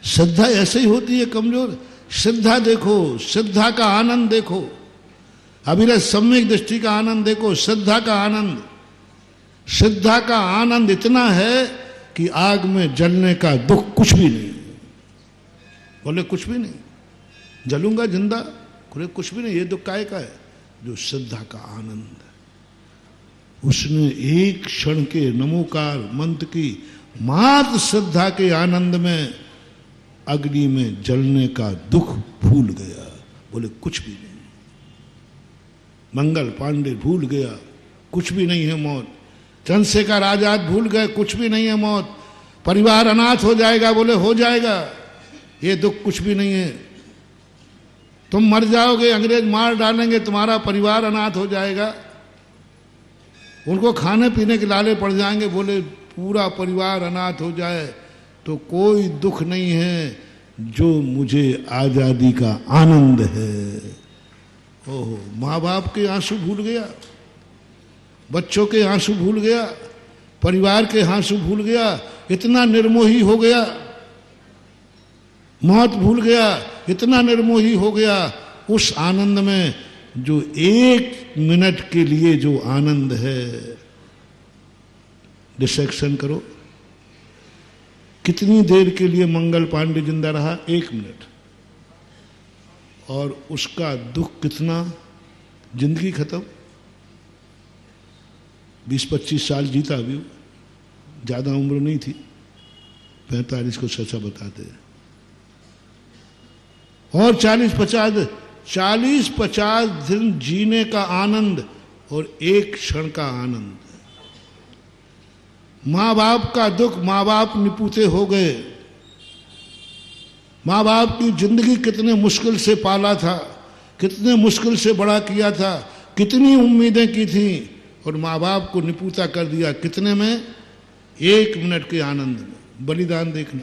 श्रद्धा ऐसे ही होती है कमजोर। श्रद्धा देखो, श्रद्धा का आनंद देखो, अभिरस सम्यक दृष्टि का आनंद देखो, श्रद्धा का आनंद। श्रद्धा का आनंद इतना है कि आग में जलने का दुख कुछ भी नहीं। बोले कुछ भी नहीं, जलूंगा जिंदा, बोले कुछ भी नहीं, ये दुख काय का है? जो श्रद्धा का आनंद है। उसने एक क्षण के नमोकार मंत्र की मात्र श्रद्धा के आनंद में अग्नि में जलने का दुख भूल गया। बोले कुछ भी नहीं। मंगल पांडे भूल गया, कुछ भी नहीं है मौत। चंद्रशेखर आजाद भूल गए, कुछ भी नहीं है मौत। परिवार अनाथ हो जाएगा, बोले हो जाएगा, ये दुख कुछ भी नहीं है। तुम मर जाओगे, अंग्रेज मार डालेंगे, तुम्हारा परिवार अनाथ हो जाएगा। उनको खाने पीने के लाले पड़ जाएंगे, बोले पूरा परिवार अनाथ हो जाए तो कोई दुख नहीं है जो मुझे आजादी का आनंद है। ओहो, माँ बाप के आंसू भूल गया, बच्चों के आंसू भूल गया, परिवार के आंसू भूल गया, इतना निर्मोही हो गया। मौत भूल गया, इतना निर्मोही हो गया उस आनंद में जो एक मिनट के लिए जो आनंद है। डिसेक्शन करो, कितनी देर के लिए मंगल पांडे जिंदा रहा? 1 मिनट। और उसका दुख कितना, जिंदगी खत्म। 20-25 साल जीता अभी, ज्यादा उम्र नहीं थी, 45 को सच्चा बताते हैं। और 40-50 दिन जीने का आनंद और एक क्षण का आनंद। माँ बाप का दुख, माँ बाप निपुते हो गए। माँ बाप की जिंदगी कितने मुश्किल से पाला था, कितने मुश्किल से बड़ा किया था, कितनी उम्मीदें की थी, और माँ बाप को निपुता कर दिया कितने में? 1 मिनट के आनंद में। बलिदान देखना।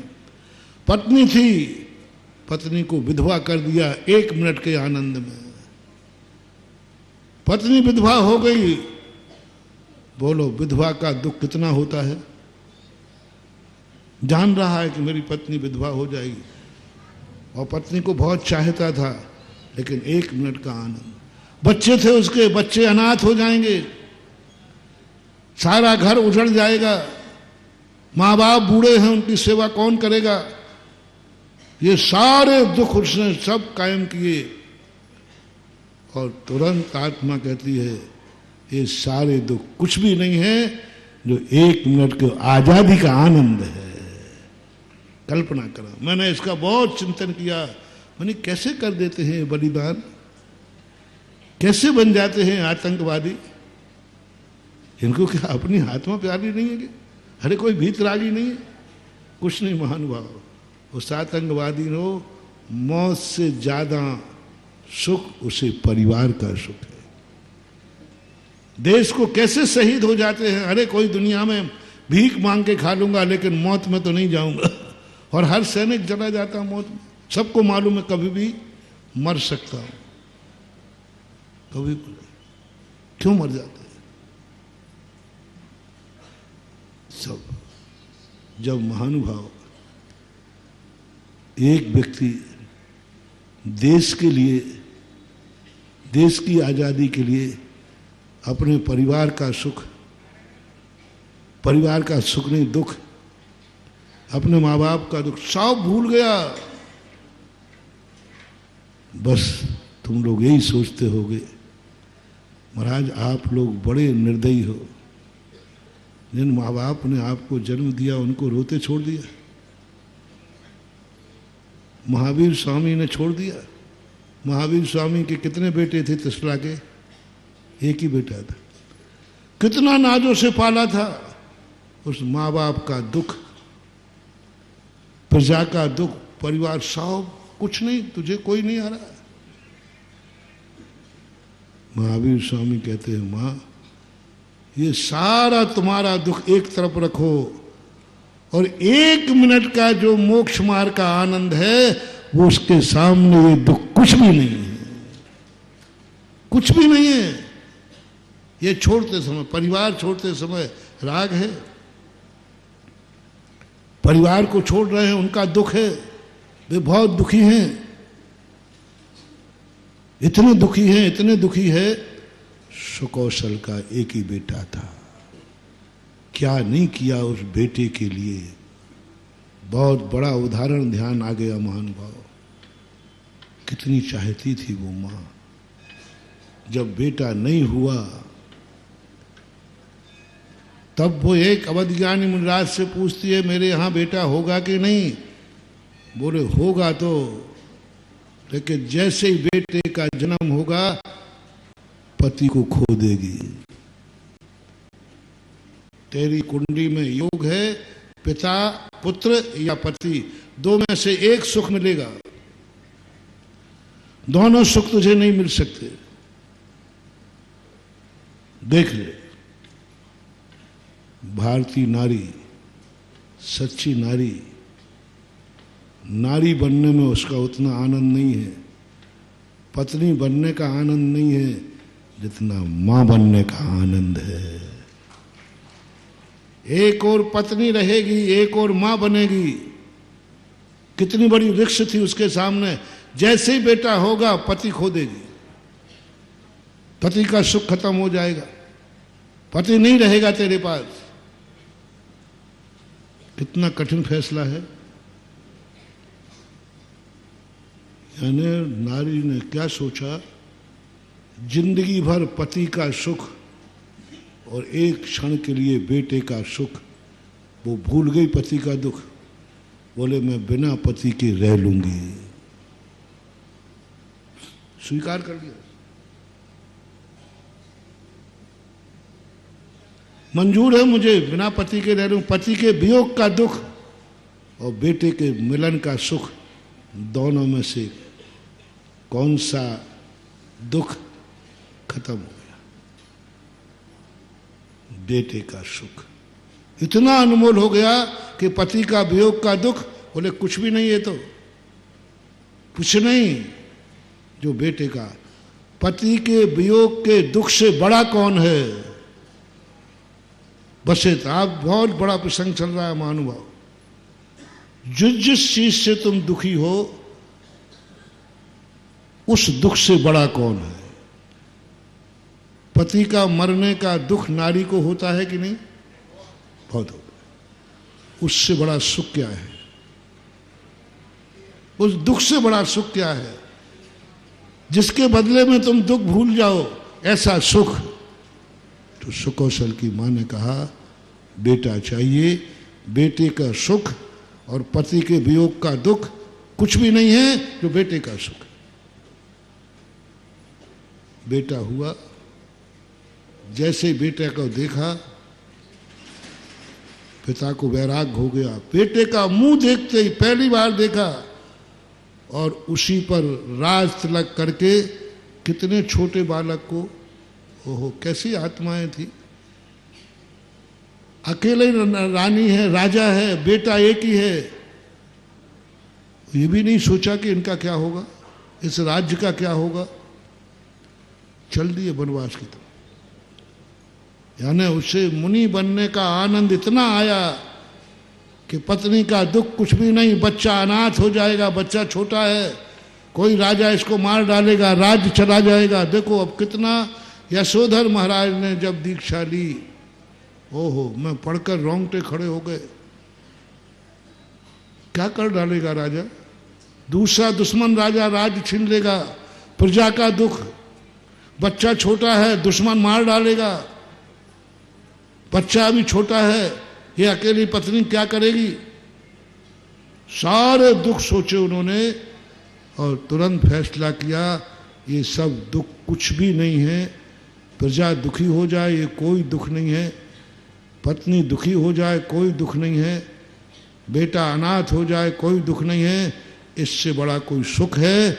पत्नी थी, पत्नी को विधवा कर दिया 1 मिनट के आनंद में। पत्नी विधवा हो गई, बोलो विधवा का दुख कितना होता है। जान रहा है कि मेरी पत्नी विधवा हो जाएगी, और पत्नी को बहुत चाहता था, लेकिन 1 मिनट का आनंद। बच्चे थे उसके, बच्चे अनाथ हो जाएंगे, सारा घर उजड़ जाएगा, माँ बाप बूढ़े हैं, उनकी सेवा कौन करेगा। ये सारे दुख उसने सब कायम किए, और तुरंत आत्मा कहती है ये सारे दुख कुछ भी नहीं है जो 1 मिनट के आजादी का आनंद है। कल्पना करो, मैंने इसका बहुत चिंतन किया। मैंने कैसे कर देते हैं बलिदान, कैसे बन जाते हैं आतंकवादी। इनको क्या अपनी आत्मा प्यारी नहीं है? अरे कोई भीतरागी नहीं है, कुछ नहीं महानुभाव। उस आतंकवादी को मौत से ज्यादा सुख उसे परिवार का सुख है। देश को कैसे शहीद हो जाते हैं। अरे कोई दुनिया में भीख मांग के खा लूंगा, लेकिन मौत में तो नहीं जाऊंगा। और हर सैनिक चला जाता मौत में, सबको मालूम है कभी भी मर सकता हूं। कभी क्यों मर जाते हैं सब? जब महानुभाव एक व्यक्ति देश के लिए, देश की आजादी के लिए अपने परिवार का सुख, परिवार का सुख नहीं दुख, अपने माँ बाप का दुख सब भूल गया। बस तुम लोग यही सोचते होगे महाराज आप लोग बड़े निर्दयी हो, जिन माँ बाप ने आपको जन्म दिया उनको रोते छोड़ दिया। महावीर स्वामी ने छोड़ दिया। महावीर स्वामी के कितने बेटे थे? त्रिशला के एक ही बेटा था। कितना नाजों से पाला था। उस माँ बाप का दुख, प्रजा का दुख, परिवार सब कुछ नहीं, तुझे कोई नहीं आ रहा। महावीर स्वामी कहते हैं माँ ये सारा तुम्हारा दुख एक तरफ रखो और 1 मिनट का जो मोक्ष मार्ग का आनंद है वो उसके सामने ये दुख कुछ भी नहीं है, कुछ भी नहीं है। ये छोड़ते समय, परिवार छोड़ते समय राग है, परिवार को छोड़ रहे हैं, उनका दुख है, वे बहुत दुखी हैं, इतने दुखी हैं, इतने दुखी है। सुकौशल का एक ही बेटा था, क्या नहीं किया उस बेटे के लिए। बहुत बड़ा उदाहरण ध्यान आ गया महानुभाव। कितनी चाहती थी वो मां, जब बेटा नहीं हुआ तब वो एक अवधज्ञानी मुनिराज से पूछती है मेरे यहां बेटा होगा कि नहीं। बोले होगा तो, लेकिन जैसे ही बेटे का जन्म होगा पति को खो देगी। तेरी कुंडली में योग है, पिता पुत्र या पति, दो में से एक सुख मिलेगा, दोनों सुख तुझे नहीं मिल सकते। देख ले, भारतीय नारी, सच्ची नारी, नारी बनने में उसका उतना आनंद नहीं है, पत्नी बनने का आनंद नहीं है जितना मां बनने का आनंद है। एक और पत्नी रहेगी, एक और मां बनेगी। कितनी बड़ी रिक्स थी उसके सामने। जैसे ही बेटा होगा पति खो देगी, पति का सुख खत्म हो जाएगा, पति नहीं रहेगा तेरे पास। कितना कठिन फैसला है। यानी नारी ने क्या सोचा, जिंदगी भर पति का सुख और एक क्षण के लिए बेटे का सुख, वो भूल गई पति का दुख। बोले मैं बिना पति के रह लूंगी, स्वीकार कर लिया, मंजूर है मुझे बिना पति के रह लूं। पति के वियोग का दुख और बेटे के मिलन का सुख, दोनों में से कौन सा दुख खत्म हो गया? बेटे का सुख इतना अनमोल हो गया कि पति का वियोग का दुख, बोले कुछ भी नहीं है तो कुछ नहीं जो बेटे का। पति के वियोग के दुख से बड़ा कौन है? बस आप बहुत बड़ा प्रसंग चल रहा है महानुभाव। जिस चीज से तुम दुखी हो उस दुख से बड़ा कौन है? पति का मरने का दुख नारी को होता है कि नहीं? बहुत होता है। उससे बड़ा सुख क्या है? उस दुख से बड़ा सुख क्या है? जिसके बदले में तुम दुख भूल जाओ, ऐसा सुख। तो सुकौशल की मां ने कहा बेटा चाहिए, बेटे का सुख और पति के वियोग का दुख कुछ भी नहीं है जो बेटे का सुख। बेटा हुआ, जैसे बेटे को देखा पिता को वैराग्य हो गया। बेटे का मुंह देखते ही पहली बार देखा और उसी पर राज तिलक करके कितने छोटे बालक को, ओहो कैसी आत्माएं थी। अकेले रानी है, राजा है, बेटा एक ही है। ये भी नहीं सोचा कि इनका क्या होगा, इस राज्य का क्या होगा। चल दिए वनवास की तरफ। यानी उसे मुनि बनने का आनंद इतना आया कि पत्नी का दुख कुछ भी नहीं, बच्चा अनाथ हो जाएगा, बच्चा छोटा है, कोई राजा इसको मार डालेगा, राज्य चला जाएगा। देखो अब कितना यशोधर महाराज ने जब दीक्षा ली, ओहो मैं पढ़कर रोंगटे खड़े हो गए। क्या कर डालेगा राजा? दूसरा दुश्मन राजा राज्य छीन लेगा, प्रजा का दुख। बच्चा छोटा है, दुश्मन मार डालेगा, बच्चा अभी छोटा है, ये अकेली पत्नी क्या करेगी? सारे दुख सोचे उन्होंने और तुरंत फैसला किया ये सब दुख कुछ भी नहीं है। प्रजा दुखी हो जाए ये कोई दुख नहीं है, पत्नी दुखी हो जाए कोई दुख नहीं है, बेटा अनाथ हो जाए कोई दुख नहीं है। इससे बड़ा कोई सुख है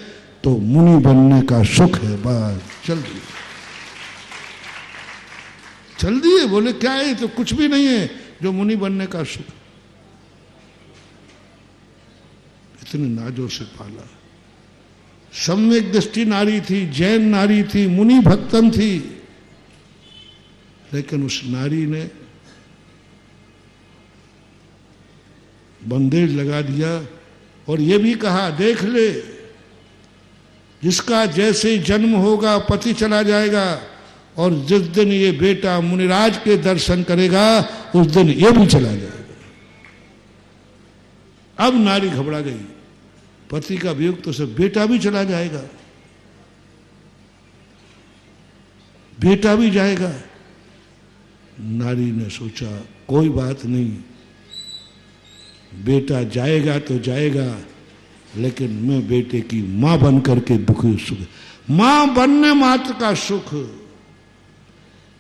तो मुनि बनने का सुख है। बस चल दिए। चल दिए। बोले क्या है, तो कुछ भी नहीं है जो मुनि बनने का सुख। इतने नाजों से पाला। सम्यक दृष्टि नारी थी, जैन नारी थी, मुनि भक्तन थी, लेकिन उस नारी ने बंदेज लगा दिया और ये भी कहा, देख ले, जिसका जैसे जन्म होगा पति चला जाएगा, और जिस दिन ये बेटा मुनिराज के दर्शन करेगा उस दिन ये भी चला जाएगा। अब नारी घबरा गई, पति का वियोग तो सब, बेटा भी चला जाएगा, बेटा भी जाएगा। नारी ने सोचा कोई बात नहीं, बेटा जाएगा तो जाएगा, लेकिन मैं बेटे की मां बन करके दुखी सुख, मां बनने मात्र का सुख,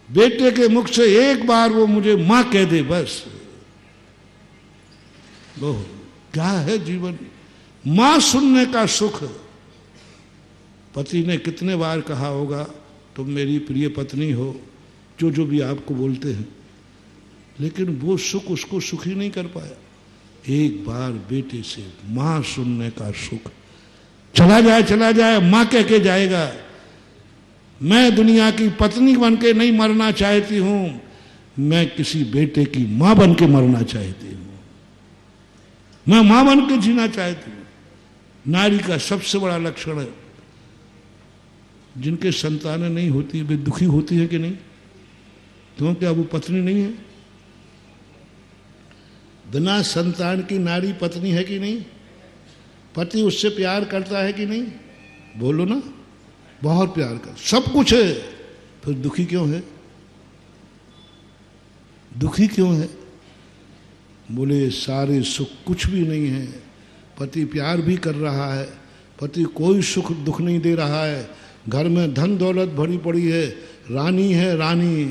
बेटे के मुख से एक बार वो मुझे मां कह दे बस। लो क्या है जीवन, मां सुनने का सुख। पति ने कितने बार कहा होगा तुम मेरी प्रिय पत्नी हो, जो जो भी आपको बोलते हैं, लेकिन वो सुख उसको सुखी नहीं कर पाया। एक बार बेटे से मां सुनने का सुख, चला जाए मां कह के जाएगा। मैं दुनिया की पत्नी बन के नहीं मरना चाहती हूं, मैं किसी बेटे की मां बन के मरना चाहती हूं, मैं मां बन के जीना चाहती हूं। नारी का सबसे बड़ा लक्षण है, जिनके संतानें नहीं होती वे दुखी होती है कि नहीं? क्यों, क्या वो पत्नी नहीं है? बिना संतान की नारी पत्नी है कि नहीं? पति उससे प्यार करता है कि नहीं? बोलो ना, बहुत प्यार कर, सब कुछ है, फिर दुखी क्यों है? दुखी क्यों है? बोले सारे सुख कुछ भी नहीं है, पति प्यार भी कर रहा है, पति कोई सुख दुख नहीं दे रहा है, घर में धन दौलत भरी पड़ी है, रानी है रानी,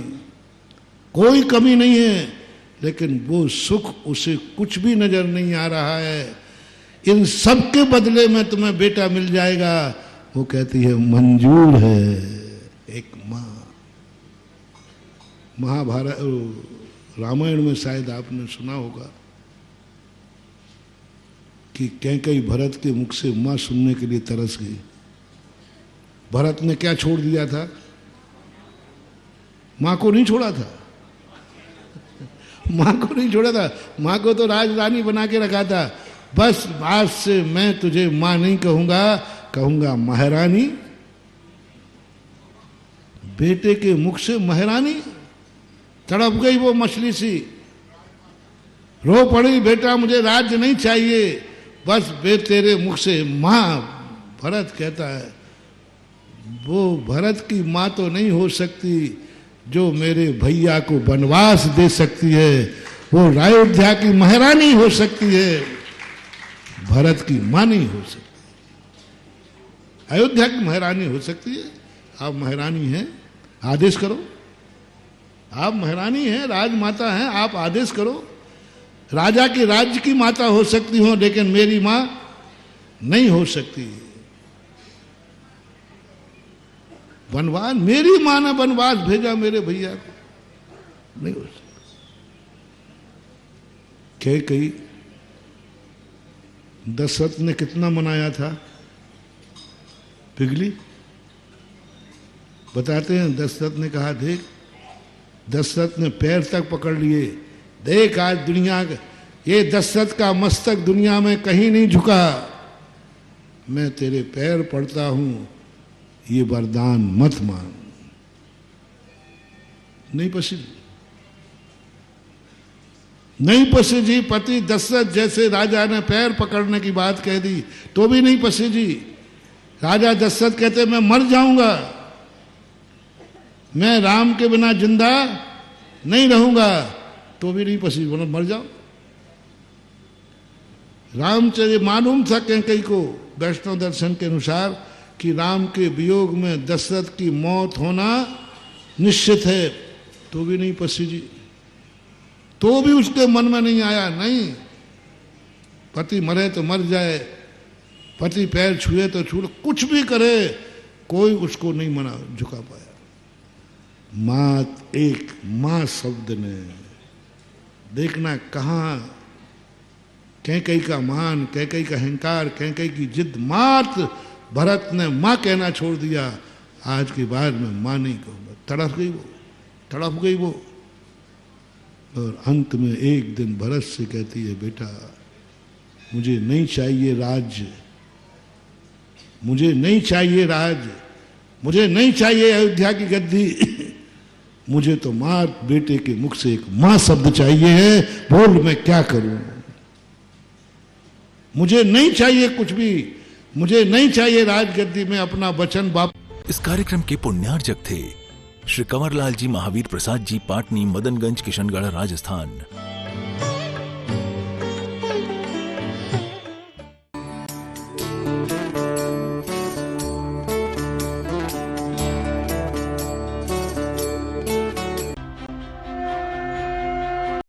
कोई कमी नहीं है, लेकिन वो सुख उसे कुछ भी नजर नहीं आ रहा है। इन सब के बदले में तुम्हें बेटा मिल जाएगा। वो कहती है मंजूर है। एक मां, महाभारत रामायण में शायद आपने सुना होगा कि कैकेयी भरत के मुख से मां सुनने के लिए तरस गई। भरत ने क्या छोड़ दिया था? मां को नहीं छोड़ा था, मां को नहीं छोड़ा था, मां को तो राजरानी बना के रखा था। बस आज से मैं तुझे मां नहीं कहूंगा, कहूंगा महारानी। बेटे के मुख से महारानी, तड़प गई वो मछली सी, रो पड़ी, बेटा मुझे राज्य नहीं चाहिए, बस बे तेरे मुख से मां। भरत कहता है वो भरत की मां तो नहीं हो सकती जो मेरे भैया को वनवास दे सकती है, वो अयोध्या की महारानी हो सकती है, भरत की मां नहीं हो सकती। अयोध्या की महारानी हो सकती है। आप महारानी हैं, आदेश करो। आप महारानी हैं, राजमाता हैं, आप आदेश करो। राजा के राज्य की माता हो सकती हो, लेकिन मेरी मां नहीं हो सकती। वनवास, मेरी मां ने वनवास भेजा मेरे भैया को, नहीं हो सकता। कैकेयी दशरथ ने कितना मनाया था? पिघली। बताते हैं दशरथ ने कहा, देख, दशरथ ने पैर तक पकड़ लिए, देख आज दुनिया, ये दशरथ का मस्तक दुनिया में कहीं नहीं झुका, मैं तेरे पैर पड़ता हूं, ये वरदान मत मान। नहीं पसीजी, नहीं पसीजी। पति दशरथ जैसे राजा ने पैर पकड़ने की बात कह दी तो भी नहीं पसीजी। राजा दशरथ कहते मैं मर जाऊंगा, मैं राम के बिना जिंदा नहीं रहूंगा, तो भी नहीं पसीजी, बोला मर जाओ। रामचंद्र, मालूम था कैकेयी को वैष्णव दर्शन के अनुसार कि राम के वियोग में दशरथ की मौत होना निश्चित है, तो भी नहीं पसीजी। तो भी उसके मन में नहीं आया, नहीं, पति मरे तो मर जाए, पति पैर छुए तो छू, कुछ भी करे, कोई उसको नहीं मना झुका पाया। मात एक मां शब्द ने, देखना कहाँ कैकई का मान, कैकई का अहंकार, कैकई की जिद, मात भरत ने मां कहना छोड़ दिया। आज के बाद में मां नहीं कहूंगा। तड़प गई वो। और अंत में एक दिन भरत से कहती है, बेटा मुझे नहीं चाहिए राज्य, मुझे नहीं चाहिए राज, मुझे नहीं चाहिए अयोध्या की गद्दी, मुझे तो मां बेटे के मुख से एक मां शब्द चाहिए है। बोल मैं क्या करूं, मुझे नहीं चाहिए कुछ भी, मुझे नहीं चाहिए राजगद्दी में अपना वचन बाप। इस कार्यक्रम के पुण्यार्जक थे श्री कंवरलाल जी महावीर प्रसाद जी, पाटनी, मदनगंज, किशनगढ़, राजस्थान।